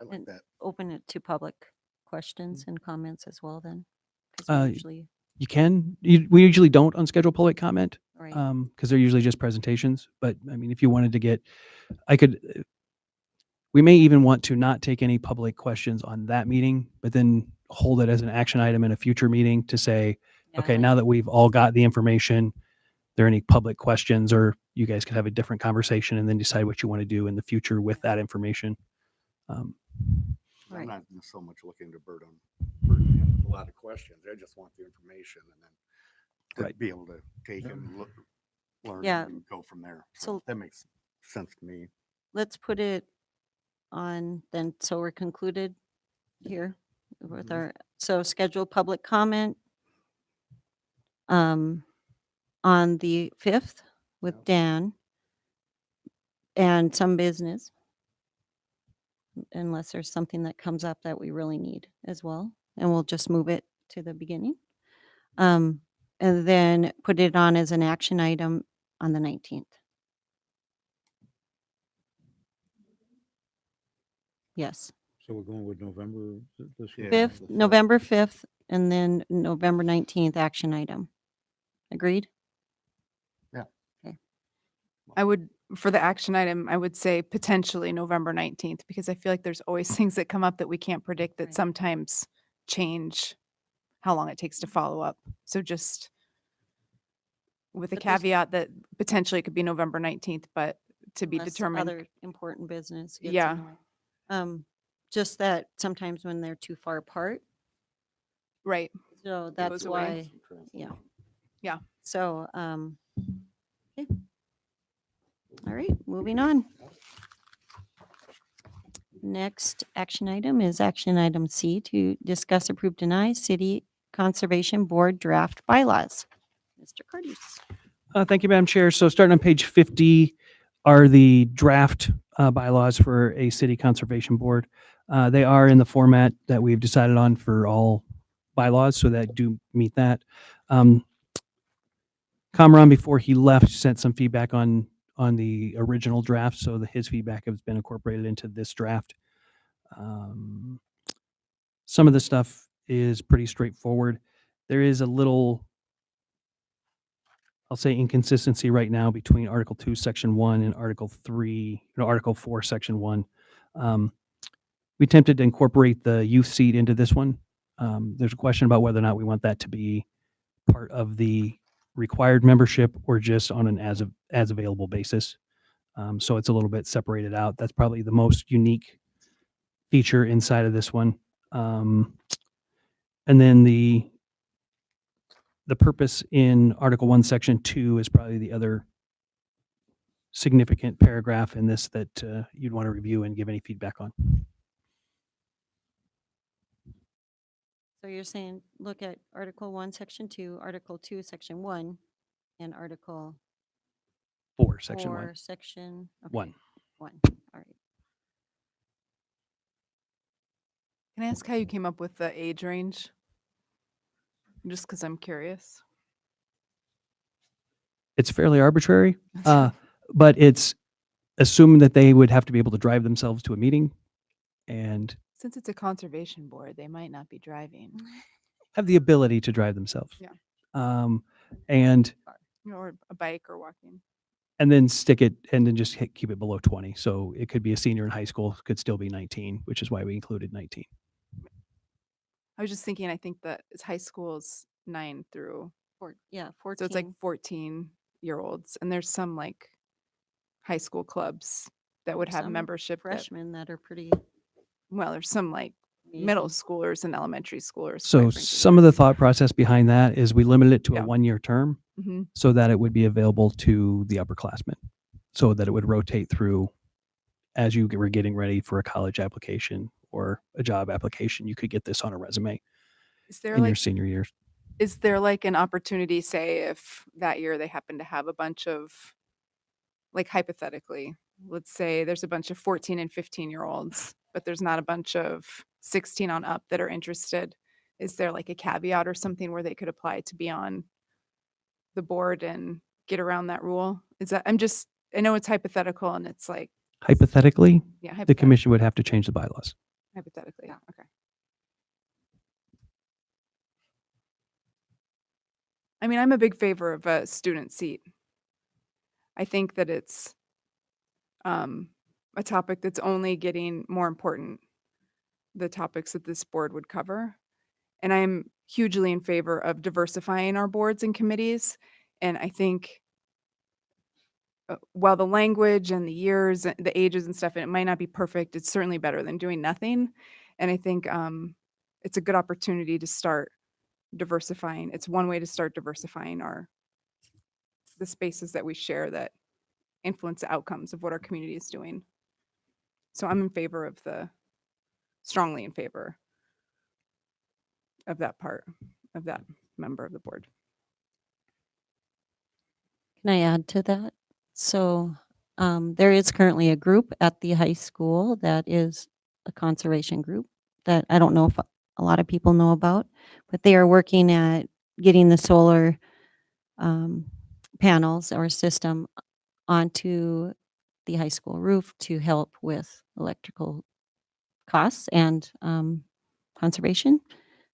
I like that. Open it to public questions and comments as well then? 'Cause we usually, You can. We usually don't on scheduled public comment, right. because they're usually just presentations. But I mean, if you wanted to get, we may even want to not take any public questions on that meeting, but then hold it as an action item in a future meeting to say, Yeah, okay, like- now that we've all got the information, there any public questions, or you guys could have a different conversation and then decide what you want to do in the future with that information. Right. I'm not so much looking to burden him with a lot of questions. I just want the information and then to Right. be able to take and look, learn, Yeah. and go from there. So- That makes sense to me. Let's put it on then, so we're concluded here with so scheduled public comment on the 5th with Dan and some business, unless there's something that comes up that we really need as well, and we'll just move it to the beginning. And then put it on as an action item on the 19th. Yes, So we're going with November this year? Yeah. 5th, November 5th, and then November 19th action item. Agreed? I would, for the action item, I would say potentially November 19th, because I feel like there's always things that come up that we can't predict that Right. sometimes change how long it takes to follow up. So just with a But there's- caveat that potentially it could be November 19th, but to be Unless determined. Other important business. gets in Yeah. the way. Just that sometimes when they're too far apart, Right. so that's goes away. why, yeah. Yeah. So, okay. All right, moving on. Next action item is action item C, to discuss, approve, deny City Conservation Board draft bylaws. Mr. Cordes. Thank you, Madam Chair. So starting on page 50 are the draft bylaws for a city conservation board. They are in the format that we've decided on for all bylaws, so that do meet that. Kamran, before he left, sent some feedback on the original draft, so his feedback has been incorporated into this draft. Some of the stuff is pretty straightforward. There is a little, I'll say, inconsistency right now between Article 2, Section 1 and Article 4, Section 1. We attempted to incorporate the youth seat into this one. There's a question about whether or not we want that to be part of the required membership or just on an as available basis. So it's a little bit separated out. That's probably the most unique feature inside of this one. And then the the purpose in Article 1, Section 2 is probably the other significant paragraph in this that you'd want to review and give any feedback on. So you're saying, look at Article 1, Section 2, Article 2, Section 1, and Article 4, Section 4, 1. Section. Okay, 1. 1, all right. Can I ask how you came up with the age range? Just because I'm curious. It's fairly arbitrary, but it's assuming that they would have to be able to drive themselves to a meeting and Since it's a conservation board, they might not be driving. have the ability to drive themselves. Yeah. And Or a bike or walking. and then stick it and then just keep it below 20. So it could be a senior in high school, could still be 19, which is why we included 19. I was just thinking, I think that it's high school's 9 through, Yeah, 14. so it's like 14-year-olds. And there's some like high school clubs that would have Some membership. Freshmen that are pretty. Well, there's some like middle schoolers and elementary schoolers. So some of the thought process behind that is we limited it to Yeah. a 1-year term Mhm. so that it would be available to the upperclassmen, so that it would rotate through as you were getting ready for a college application or a job application. You could get this on a resume Is there in your like, senior years. is there like an opportunity, say, if that year they happen to have a bunch of, like hypothetically, let's say there's a bunch of 14 and 15-year-olds, but there's not a bunch of 16 on up that are interested. Is there like a caveat or something where they could apply to be on the board and get around that rule? Is that, I know it's hypothetical and it's like, Hypothetically, yeah, the hypothetically. commission would have to change the bylaws. Hypothetically, yeah, okay. I mean, I'm a big favor of a student seat. I think that it's a topic that's only getting more important, the topics that this board would cover. And I'm hugely in favor of diversifying our boards and committees. And I think while the language and the years, the ages and stuff, and it might not be perfect, it's certainly better than doing nothing. And I think it's a good opportunity to start diversifying. It's one way to start diversifying the spaces that we share that influence the outcomes of what our community is doing. So I'm in favor of strongly in favor of that part, of that member of the board. Can I add to that? So there is currently a group at the high school that is a conservation group that I don't know if a lot of people know about, but they are working at getting the solar panels or system onto the high school roof to help with electrical costs and conservation,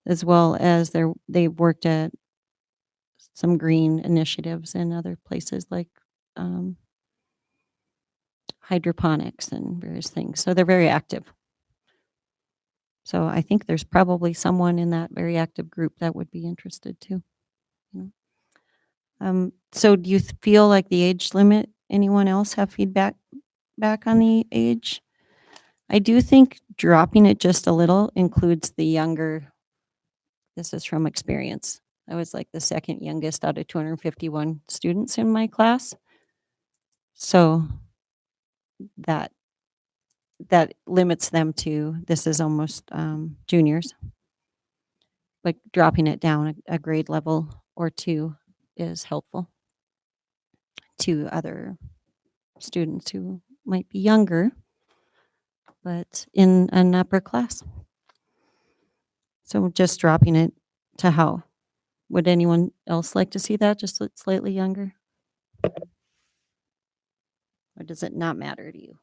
as well as they've worked at some green initiatives in other places like hydroponics and various things. So they're very active. So I think there's probably someone in that very active group that would be interested too. So do you feel like the age limit, anyone else have feedback back on the age? I do think dropping it just a little includes the younger. This is from experience. I was like the second youngest out of 251 students in my class. So that limits them to, this is almost juniors. But dropping it down a grade level or two is helpful to other students who might be younger, but in an upper class. So just dropping it to how? Would anyone else like to see that just slightly younger? Or does it not matter to you?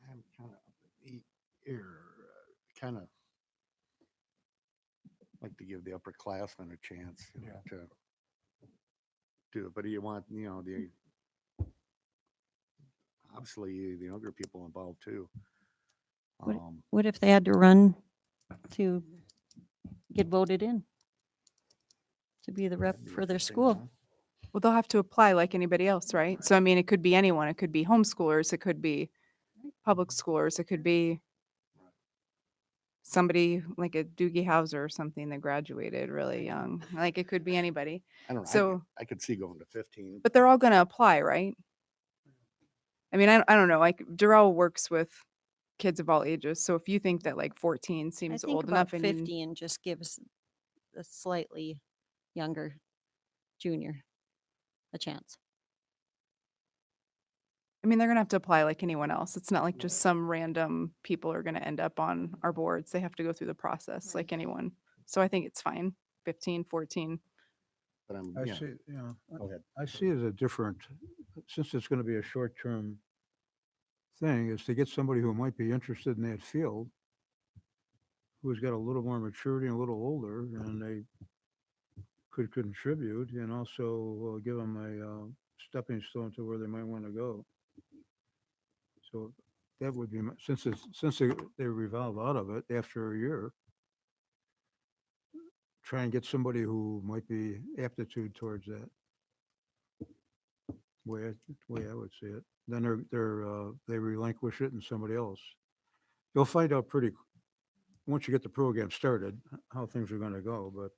I'm kind of like to give the upperclassmen a chance to do it, but you want, obviously the younger people involved too. What if they had to run to get voted in to be the rep for their school? Well, they'll have to apply like anybody else, right? So, I mean, it could be anyone. It could be homeschoolers. It could be public schoolers. It could be, somebody like a Doogie Howser or something that graduated really young. Like it could be anybody. I don't know. So, I could see going to 15. but they're all going to apply, right? I mean, I don't know. Like Durrell works with kids of all ages. So if you think that like 14 I seems think old about enough and 15 just gives a slightly younger junior a chance. I mean, they're going to have to apply like anyone else. It's not like just some random people are going to end up on our boards. They have to go through the process like anyone. So I think it's fine. 15, 14. But I'm, I yeah, see, you know, go ahead. I see it as a different, since it's going to be a short-term thing, is to get somebody who might be interested in that field, who's got a little more maturity and a little older, and they could contribute, and also give them a stepping stone to where they might want to go. So that would be, since they revolve out of it after a year, try and get somebody who might be aptitude towards that. Way I would see it. Then they relinquish it and somebody else. You'll find out once you get the program started, how things are going to go. But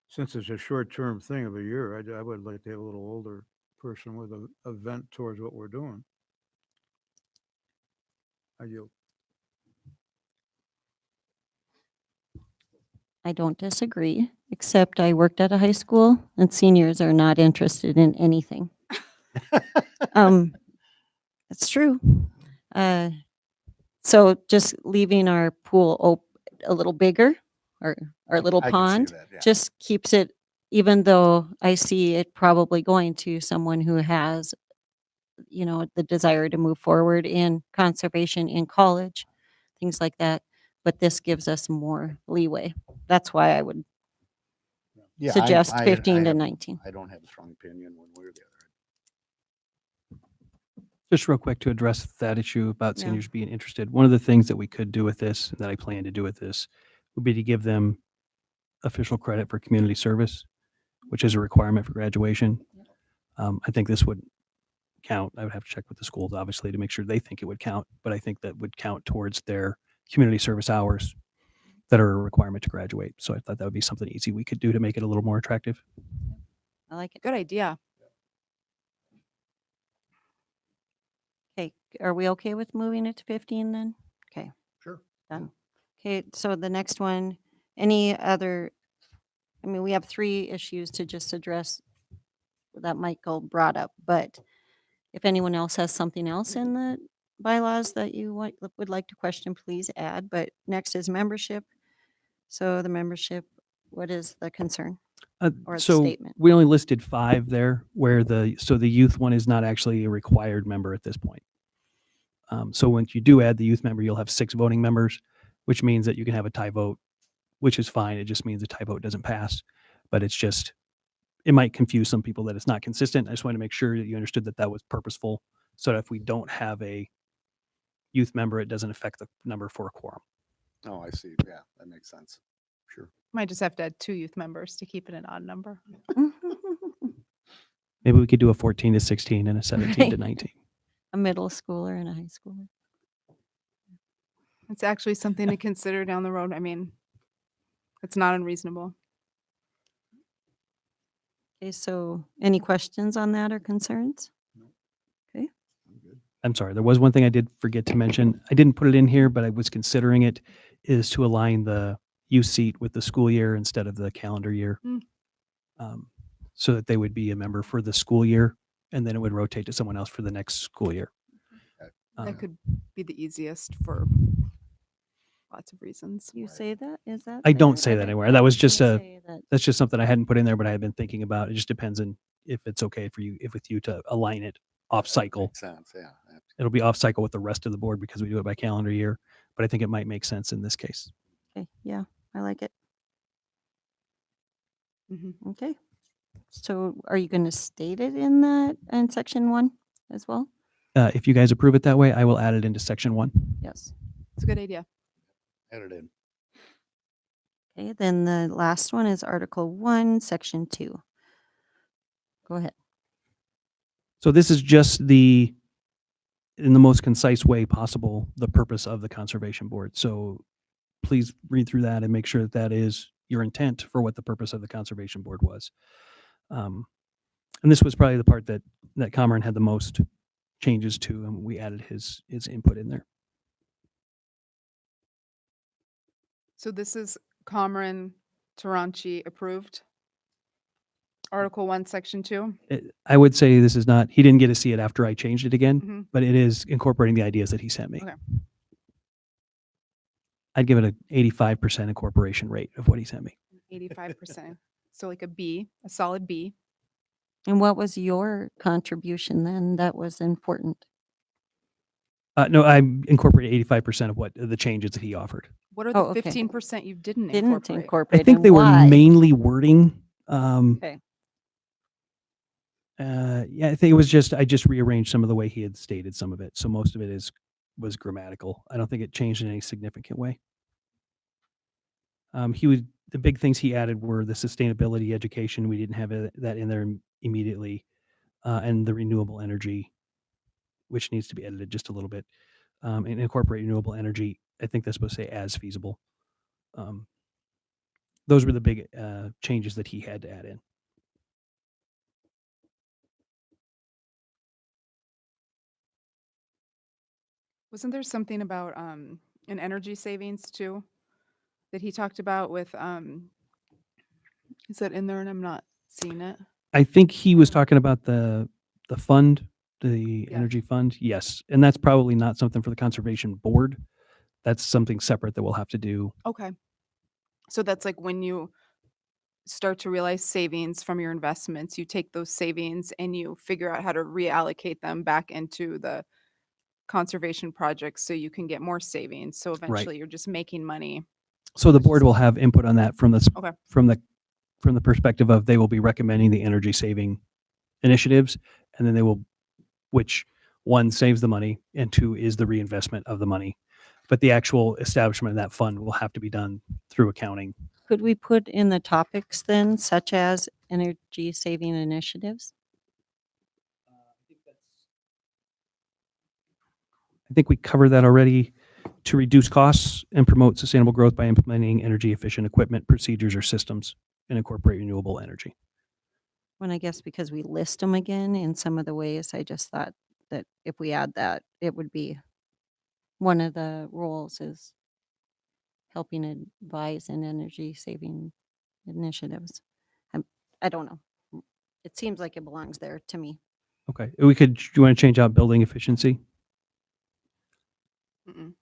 since it's a short-term thing of a year, I would like to have a little older person with a vent towards what we're doing. I yield. I don't disagree, except I worked at a high school and seniors are not interested in anything. It's true. So just leaving our pool a little bigger, or our little I can see pond, that, yeah. just keeps it, even though I see it probably going to someone who has, the desire to move forward in conservation in college, things like that. But this gives us more leeway. That's why I would Yeah, suggest I 15 to have- 19. I don't have a strong opinion one way or the other. Just real quick to address that issue about Yeah. seniors being interested. One of the things that we could do with this, that I plan to do with this, would be to give them official credit for community service, which is a requirement for graduation. I think this would count. I would have to check with the schools, obviously, to make sure they think it would count, but I think that would count towards their community service hours that are a requirement to graduate. So I thought that would be something easy we could do to make it a little more attractive. I like it. Good idea. Okay, are we okay with moving it to 15 then? Okay. Sure. Done. Okay, so the next one, any other, we have 3 issues to just address that Michael brought up, but if anyone else has something else in the bylaws that you would like to question, please add. But next is membership. So the membership, what is the concern? Or the So statement. we only listed 5 there, where the youth one is not actually a required member at this point. So when you do add the youth member, you'll have 6 voting members, which means that you can have a tie vote, which is fine. It just means the tie vote doesn't pass, but it might confuse some people that it's not consistent. I just wanted to make sure that you understood that that was purposeful, so that if we don't have a youth member, it doesn't affect the number for a quorum. Oh, I see. Yeah, that makes sense. Sure. Might just have to add 2 youth members to keep it an odd number. Maybe we could do a 14 to 16 and a 17 to Right. 19. A middle schooler and a high schooler. It's actually something to consider down the road. I mean, it's not unreasonable. Okay, so any questions on that or concerns? Okay, I'm sorry, there was one thing I did forget to mention. I didn't put it in here, but I was considering it, is to align the youth seat with the school year instead of the calendar year. Mm. So that they would be a member for the school year, and then it would rotate to someone else for the next school year. That could be the easiest for lots of reasons. you say that? Is that? I don't there? say that Okay, anywhere. That was I just gonna a, say that- that's just something I hadn't put in there, but I had been thinking about. It just depends on if it's okay for you, with you to align it off cycle. Makes sense. Yeah. It'll be off cycle with the rest of the board because we do it by calendar year, but I think it might make sense in this case. Okay, yeah, I like it. Mhm. Okay. So are you going to state it in section 1 as well? If you guys approve it that way, I will add it into section 1. Yes. It's a good idea. Add it in. Okay, then the last one is Article 1, Section 2. Go ahead. So this is just in the most concise way possible the purpose of the conservation board. So please read through that and make sure that that is your intent for what the purpose of the conservation board was. And this was probably the part that Cameron had the most changes to, and we added his input in there. So this is Comron Taranchi approved? Article 1, Section 2? I would say this is not, he didn't get to see it after I changed it again, Mhm. but it is incorporating the ideas that he sent me. Okay. I'd give it an 85% incorporation rate of what he sent me. 85%. So like a B, a solid B. And what was your contribution then that was important? No, I incorporated 85% of what the changes that he offered. What are the Oh, okay. 15% you didn't Didn't incorporate? I incorporate. think and they were why? mainly wording. Okay. Yeah, I think it was just, I just rearranged some of the way he had stated some of it. So most of it was grammatical. I don't think it changed in any significant way. The big things he added were the sustainability education. We didn't have that in there immediately. And the renewable energy, which needs to be edited just a little bit. And incorporate renewable energy. I think that's supposed to say as feasible. Those were the big changes that he had to add in. Wasn't there something about an energy savings too that he talked about with is that in there and I'm not seeing it? I think he was talking about the fund, the Yeah. energy fund. Yes. And that's probably not something for the conservation board. That's something separate that we'll have to do. Okay. So that's like when you start to realize savings from your investments, you take those savings and you figure out how to reallocate them back into the conservation projects so you can get more savings. So eventually you're just making money. So the board will have input on that from Okay. from the perspective of they will be recommending the energy saving initiatives, and then they will, which one saves the money and two is the reinvestment of the money. But the actual establishment of that fund will have to be done through accounting. Could we put in the topics then, such as energy saving initiatives? I think we covered that already. To reduce costs and promote sustainable growth by implementing energy efficient equipment, procedures, or systems, and incorporate renewable energy. When I guess because we list them again in some of the ways, I just thought that if we add that, it would be one of the roles is helping advise in energy saving initiatives. I don't know. It seems like it belongs there to me. Okay, do you want to change out building efficiency? Mm-mm.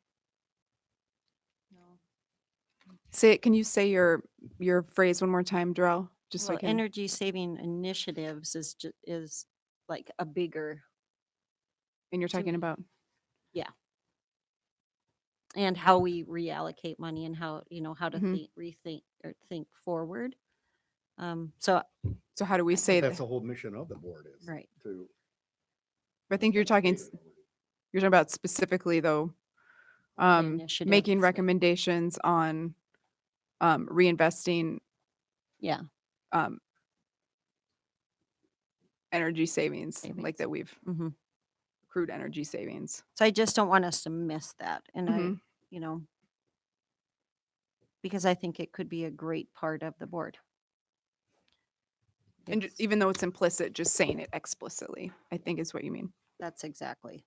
Say it. Can you say your phrase one more time, Darrell? Just so I Well, can. energy saving initiatives is like a bigger, And you're to talking me. about. and how we reallocate money and how, how to Mhm. rethink or think forward. So, So how do we say That's that? the whole mission of the board is. right. To. I think you're talking about specifically though, making initiatives. recommendations on reinvesting Yeah. energy savings, Savings. like that we've Mhm. accrued energy savings. So I just don't want us to miss that. And Mhm. because I think it could be a great part of the board. And It's- even though it's implicit, just saying it explicitly, I think is what you mean. That's exactly.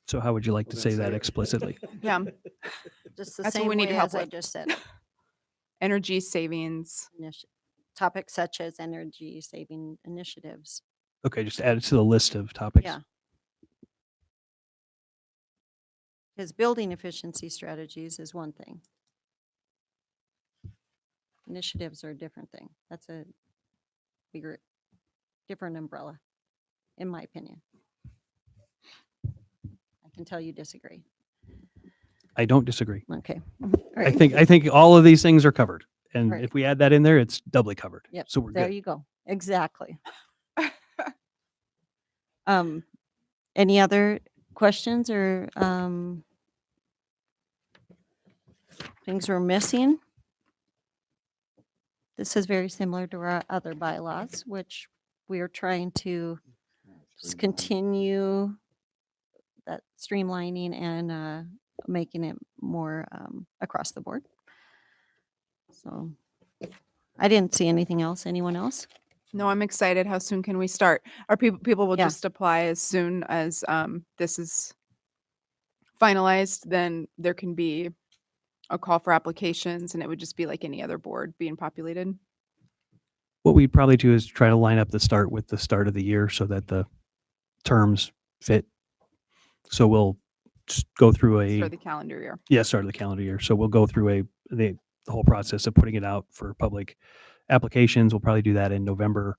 So how would you like Well, to then say say that it. explicitly? Yeah. Just the That's what same we need way help as I with. just said it. Energy savings. Topics such as energy saving initiatives. Okay, just add it to the list of topics. Yeah. Because building efficiency strategies is one thing. Initiatives are a different thing. That's a bigger, different umbrella, in my opinion. I can tell you disagree. I don't disagree. Okay. I think all of these things are covered. And Right. if we add that in there, it's doubly covered. Yep. So we're There good. you go. Exactly. Any other questions or things we're missing? This is very similar to our other bylaws, which we are trying to just continue that streamlining and making it more across the board. So I didn't see anything else. Anyone else? No, I'm excited. How soon can we start? Our people will Yeah. just apply as soon as this is finalized. Then there can be a call for applications, and it would just be like any other board being populated. What we'd probably do is try to line up the start with the start of the year so that the terms fit. So we'll just go through Start the calendar year. start of the calendar year. So we'll go through the whole process of putting it out for public applications. We'll probably do that in November,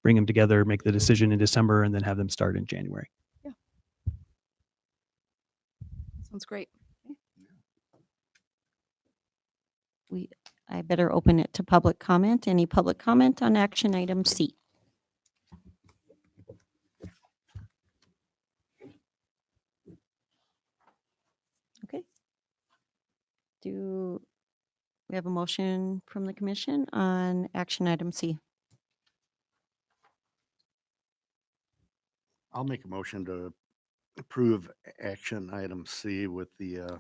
bring them together, make the decision in December, and then have them start in January. Sounds great. I better open it to public comment. Any public comment on action item C? Okay. Do we have a motion from the commission on action item C? I'll make a motion to approve action item C with the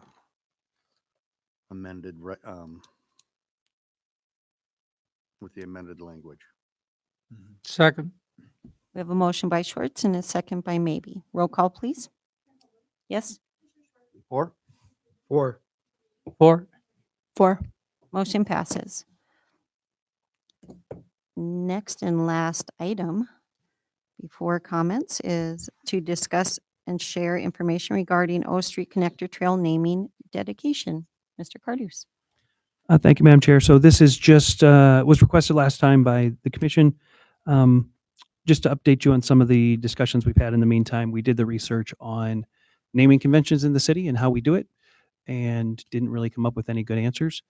amended, with the amended language. Second. We have a motion by Schwartz and a second by Maybe. Roll call, please. Yes? Or? Or, 4. Motion passes. Next and last item before comments is to discuss and share information regarding O Street Connector Trail naming dedication. Mr. Cardus. Thank you, Madam Chair. So this is just, was requested last time by the commission. Just to update you on some of the discussions we've had in the meantime, we did the research on naming conventions in the city and how we do it, and didn't really come up with any good answers.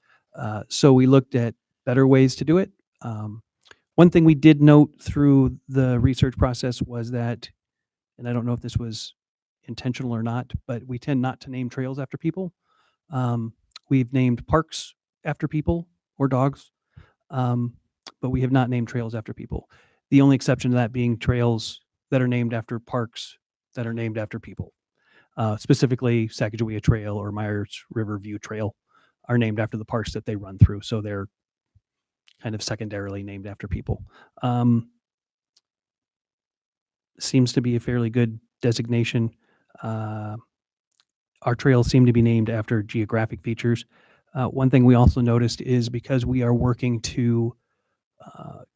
So we looked at better ways to do it. One thing we did note through the research process was that, and I don't know if this was intentional or not, but we tend not to name trails after people. We've named parks after people or dogs, but we have not named trails after people. The only exception to that being trails that are named after parks that are named after people. Specifically, Sacagawea Trail or Myers River View Trail are named after the parks that they run through. So they're kind of secondarily named after people. Seems to be a fairly good designation. Our trails seem to be named after geographic features. One thing we also noticed is because we are working to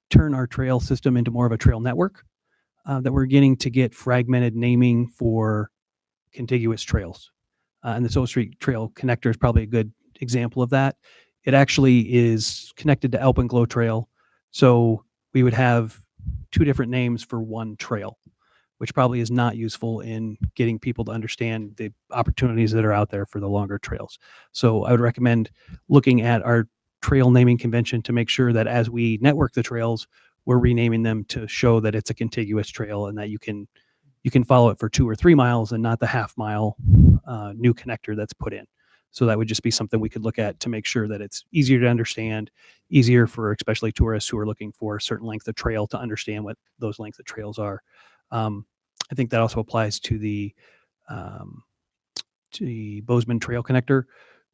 turn our trail system into more of a trail network, that we're getting to get fragmented naming for contiguous trails. And the O Street Trail Connector is probably a good example of that. It actually is connected to Alpenglow Trail. So we would have two different names for one trail, which probably is not useful in getting people to understand the opportunities that are out there for the longer trails. So I would recommend looking at our trail naming convention to make sure that as we network the trails, we're renaming them to show that it's a contiguous trail and that you can follow it for 2 or 3 miles and not the half-mile new connector that's put in. So that would just be something we could look at to make sure that it's easier to understand, easier for especially tourists who are looking for a certain length of trail to understand what those lengths of trails are. I think that also applies to the Bozeman Trail Connector,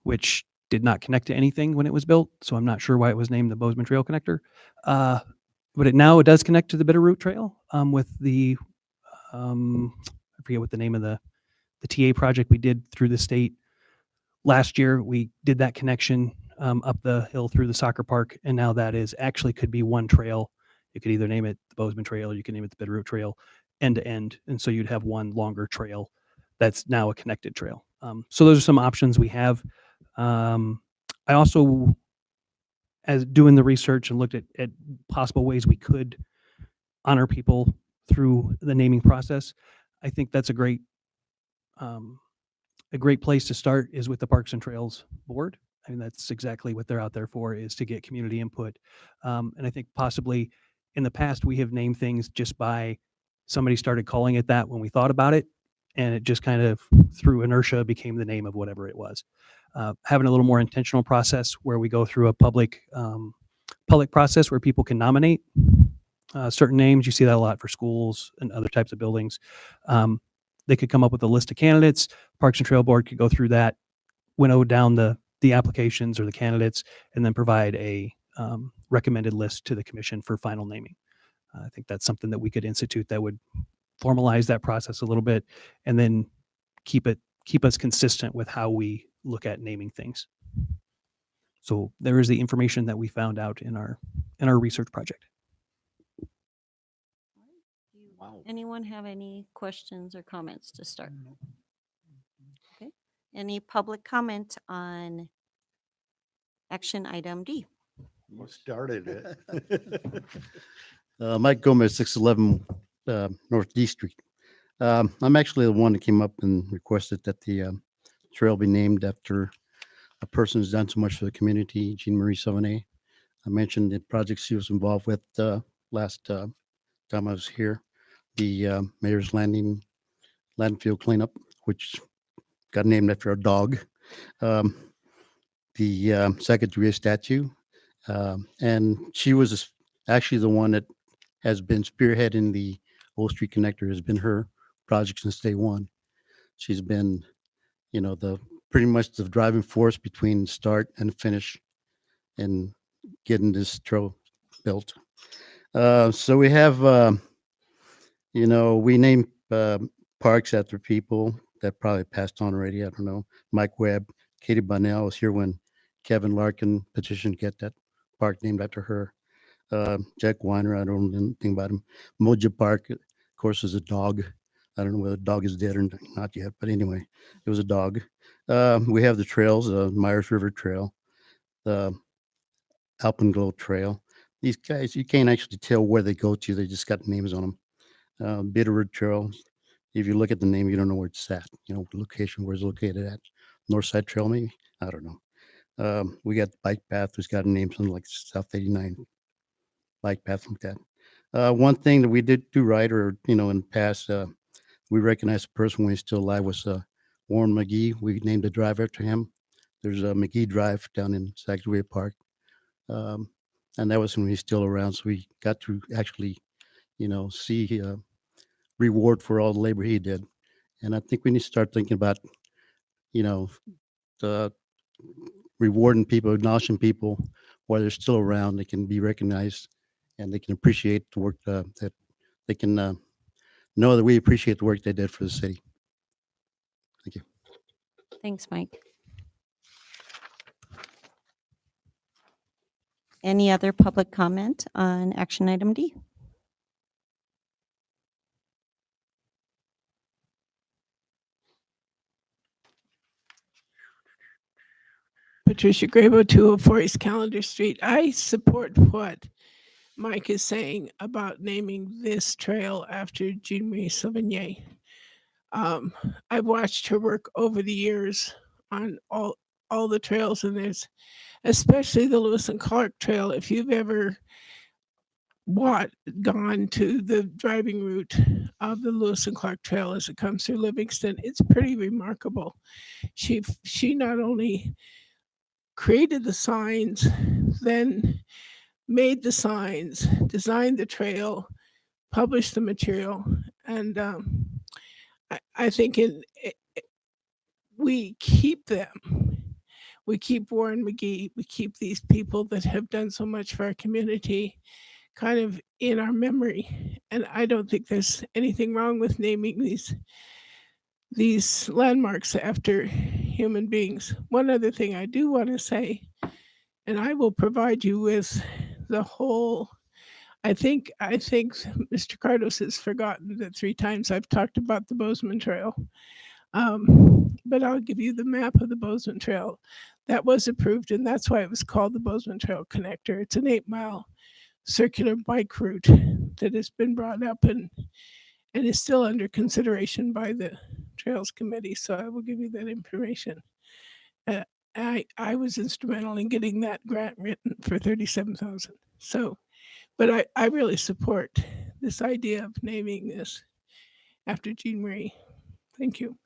which did not connect to anything when it was built. So I'm not sure why it was named the Bozeman Trail Connector. But it does connect to the Bitterroot Trail with the, I forget what the name of the TA project we did through the state. Last year, we did that connection up the hill through the soccer park. And now that is actually could be one trail. You could either name it the Bozeman Trail or you can name it the Bitterroot Trail, end to end. And so you'd have one longer trail that's now a connected trail. So those are some options we have. I also, as doing the research and looked at possible ways we could honor people through the naming process, I think that's a great place to start is with the Parks and Trails Board. I mean, that's exactly what they're out there for, is to get community input. And I think possibly in the past, we have named things just by somebody started calling it that when we thought about it, and it just kind of through inertia became the name of whatever it was. Having a little more intentional process where we go through a public process where people can nominate certain names. You see that a lot for schools and other types of buildings. they could come up with a list of candidates. Parks and Trail Board could go through that, winnow down the applications or the candidates, and then provide a recommended list to the commission for final naming. I think that's something that we could institute that would formalize that process a little bit, and then keep us consistent with how we look at naming things. So there is the information that we found out in our research project. Wow. Anyone have any questions or comments to start? Okay. Any public comment on action item D? You started it. Mike Gomez, 611 North D Street. I'm actually the one that came up and requested that the trail be named after a person who's done so much for the community, Jean Marie Sauvanet. I mentioned the project she was involved with last time I was here, the Mayor's Landfill cleanup, which got named after a dog. The Sacagawea statue. And she was actually the one that has been spearheading the Old Street Connector, has been her project since day one. She's been, the pretty much the driving force between start and finish and getting this trail built. So we have, we name parks after people that probably passed on already. I don't know. Mike Webb, Katie Bunnell was here when Kevin Larkin petitioned to get that park named after her. Jack Weiner, I don't know anything about him. Moja Park, of course, is a dog. I don't know whether the dog is dead or not yet, but anyway, it was a dog. We have the trails, Myers River Trail, the Alpenglow Trail. These guys, you can't actually tell where they go to. They just got names on them. Bitterroot Trail. If you look at the name, you don't know where it's at. Location, where it's located at. Northside Trail, maybe. I don't know. We got the bike path, who's got a name, something like South 89 bike path, like that. One thing that we did do right, or in the past, we recognized the person when he's still alive was Warren McGee. We named a drive after him. There's a McGee Drive down in Sacagawea Park, and that was when he's still around. So we got to actually, see reward for all the labor he did. And I think we need to start thinking about, rewarding people, acknowledging people while they're still around. They can be recognized and they can appreciate the work that they can know that we appreciate the work they did for the city. Thank you. Thanks, Mike. Any other public comment on action item D? Patricia Grabo, 204 East Calendar Street. I support what Mike is saying about naming this trail after Jean Marie Sauvanet. I've watched her work over the years on all the trails, and there's especially the Lewis and Clark Trail. If you've ever gone to the driving route of the Lewis and Clark Trail as it comes through Livingston, it's pretty remarkable. She not only created the signs, then made the signs, designed the trail, published the material, and I think we keep them. We keep Warren McGee. We keep these people that have done so much for our community kind of in our memory. And I don't think there's anything wrong with naming these landmarks after human beings. One other thing I do want to say, and I will provide you with the whole, I think Mr. Cardos has forgotten that 3 times I've talked about the Bozeman Trail. But I'll give you the map of the Bozeman Trail. That was approved, and that's why it was called the Bozeman Trail Connector. It's an 8-mile circular bike route that has been brought up and is still under consideration by the Trails Committee. So I will give you that information. I was instrumental in getting that grant written for $37,000. So, but I really support this idea of naming this after Jean Marie. Thank you.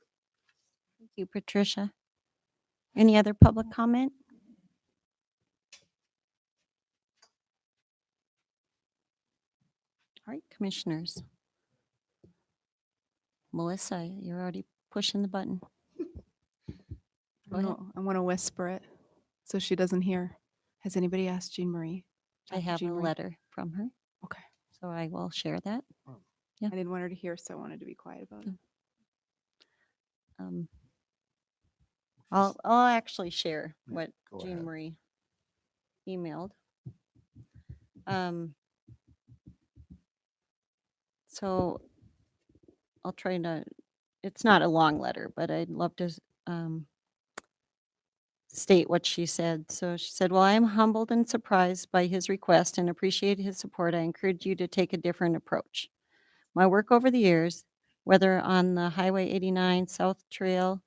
Thank you, Patricia. Any other public comment? All right, commissioners. Melissa, you're already pushing the button. Go ahead. I want to whisper it so she doesn't hear. Has anybody asked Jean Marie? I Dr. have Jean a Marie? letter from her, Okay. so I will share that. I didn't want her to hear, so I wanted to be quiet about it. Um, I'll actually share what go Jean ahead. Marie emailed. So I'll try to, it's not a long letter, but I'd love to state what she said. So she said, "Well, I am humbled and surprised by his request and appreciate his support. I encourage you to take a different approach. My work over the years, whether on the Highway 89 South Trail,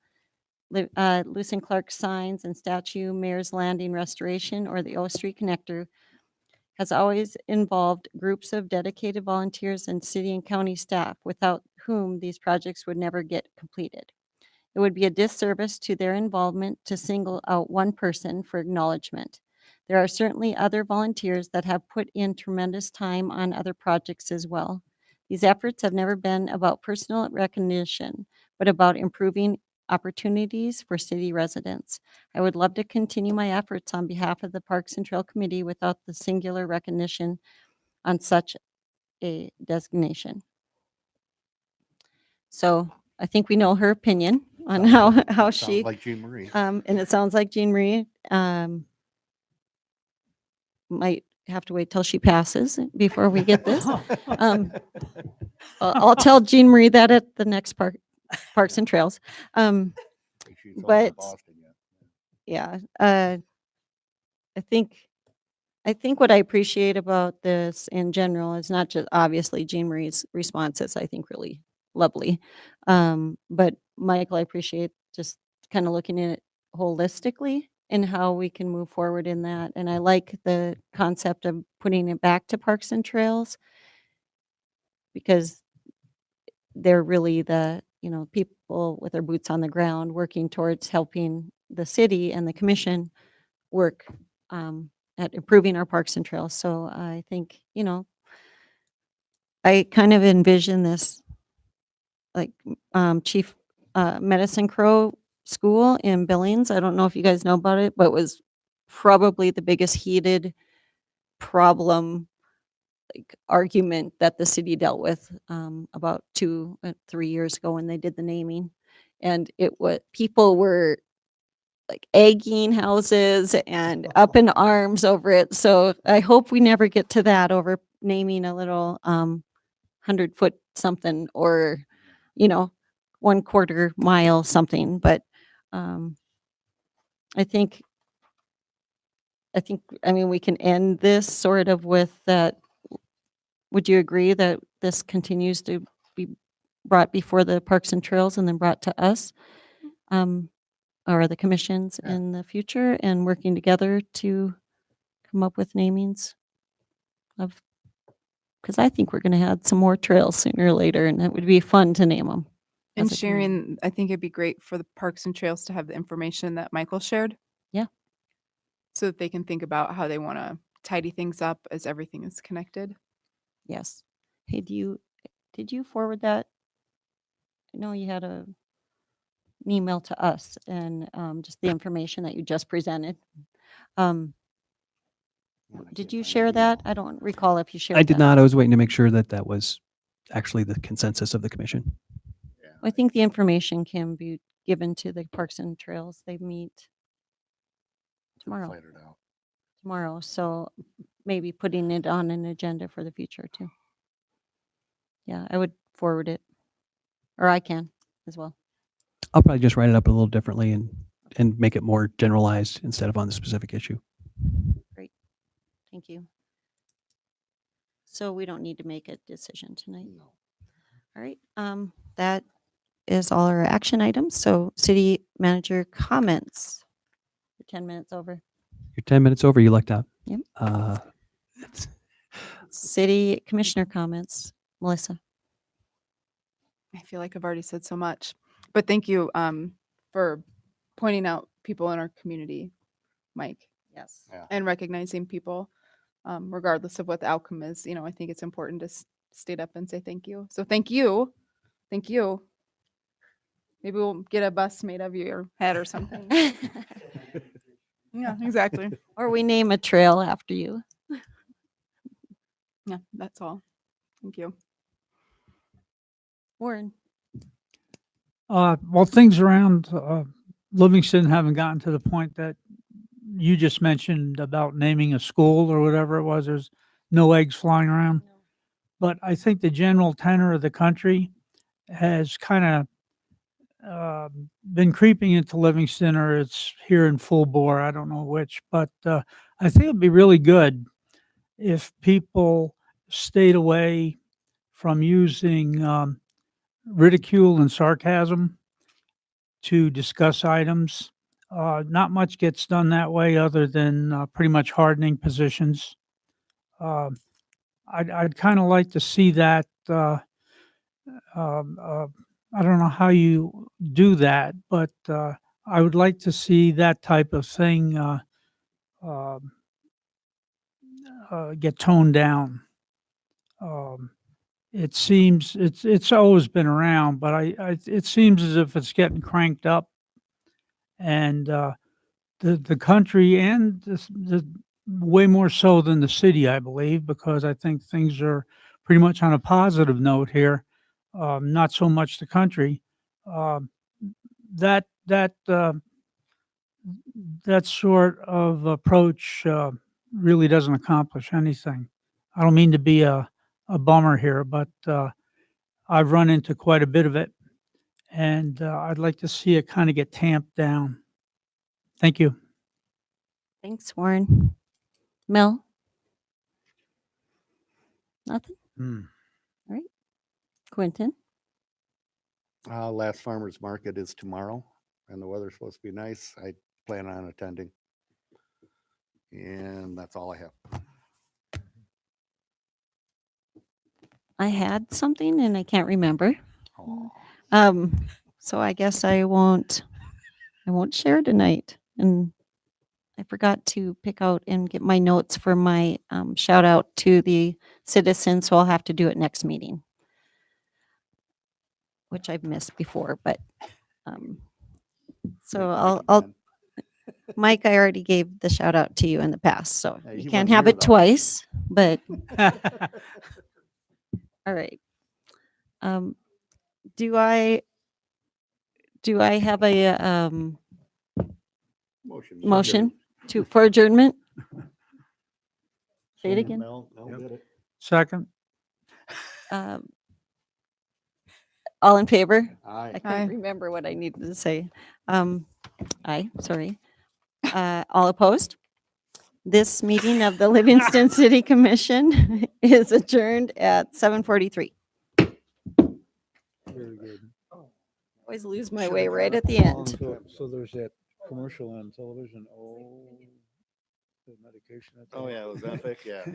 Lewis and Clark signs and statue, Mayor's Landing restoration, or the O Street Connector, has always involved groups of dedicated volunteers and city and county staff without whom these projects would never get completed. It would be a disservice to their involvement to single out one person for acknowledgement. There are certainly other volunteers that have put in tremendous time on other projects as well. These efforts have never been about personal recognition, but about improving opportunities for city residents. I would love to continue my efforts on behalf of the Parks and Trail Committee without the singular recognition on such a designation." So I think we know her opinion on how she, Sounds like Jean Marie. and it sounds like Jean Marie might have to wait till she passes before we get this. I'll tell Jean Marie that at the next Parks and Trails. But yeah, I think what I appreciate about this in general is not just obviously Jean Marie's responses, I think really lovely. But Michael, I appreciate just kind of looking at it holistically and how we can move forward in that. And I like the concept of putting it back to Parks and Trails because they're really the, people with their boots on the ground working towards helping the city and the commission work at improving our parks and trails. So I think, I kind of envision this like Chief Medicine Crow School in Billings. I don't know if you guys know about it, but it was probably the biggest heated problem argument that the city dealt with about 3 years ago when they did the naming. And people were like egging houses and up in arms over it. So I hope we never get to that over naming a little 100-foot something or, 1/4 mile something. But I think, we can end this sort of with that. Would you agree that this continues to be brought before the Parks and Trails and then brought to us? Or the commissions in the future and working together to come up with namings because I think we're going to add some more trails sooner or later, and it would be fun to name them. And sharing, I think it'd be great for the Parks and Trails to have the information that Michael shared. Yeah. So that they can think about how they want to tidy things up as everything is connected. Yes. Hey, did you forward that? I know you had an email to us and just the information that you just presented. Did you share that? I don't recall if you shared I did that. not. I was waiting to make sure that was actually the consensus of the commission. I think the information can be given to the Parks and Trails. They meet tomorrow. Fight it out. Tomorrow, so maybe putting it on an agenda for the future too. Yeah, I would forward it, or I can as well. I'll probably just write it up a little differently and make it more generalized instead of on the specific issue. Great, thank you. So we don't need to make a decision tonight. No. All right, that is all our action items. So city manager comments. 10 minutes over. You're 10 minutes over. You lucked out. Yep. It's- City commissioner comments. Melissa. I feel like I've already said so much, but thank you for pointing out people in our community, Mike, Yes. Yeah. and recognizing people regardless of what the outcome is. I think it's important to state up and say thank you. So thank you Maybe we'll get a bus made of your head or something. Yeah, exactly. Or we name a trail after you. Yeah, that's all. Thank you. Warren. Well, things around Livingston haven't gotten to the point that you just mentioned about naming a school or whatever it was. There's no eggs flying around. But I think the general tenor of the country has kind of been creeping into Livingston, or it's here in full bore. I don't know which, but I think it'd be really good if people stayed away from using ridicule and sarcasm to discuss items. Not much gets done that way other than pretty much hardening positions. I'd kind of like to see that. I don't know how you do that, but I would like to see that type of thing get toned down. It seems it's always been around, but it seems as if it's getting cranked up, and the country and the way more so than the city, I believe, because I think things are pretty much on a positive note here. Not so much the country. That sort of approach really doesn't accomplish anything. I don't mean to be a bummer here, but I've run into quite a bit of it, and I'd like to see it kind of get tamped down. Thank you. Thanks, Warren. Mel? Nothing? Hmm. All right. Quentin? Last farmer's market is tomorrow, and the weather's supposed to be nice. I plan on attending. And that's all I have. I had something and I can't remember. Aw. So I guess I won't share tonight. And I forgot to pick out and get my notes for my shout out to the citizens, so I'll have to do it next meeting, which I've missed before, but so I'll Mike, I already gave the shout out to you in the past, so Hey, you he can't wasn't have here, it though. twice, but all right. Do I have a motion for adjournment? Say it again. Mel did it. Second. All in favor? Aye. I couldn't remember what I needed to say. Aye, sorry. All opposed? This meeting of the Livingston City Commission is adjourned at 7:43. Very good. Always lose my way right at the end. So there's that commercial on television. Oh, the medication. Oh, yeah, it was epic. Yeah.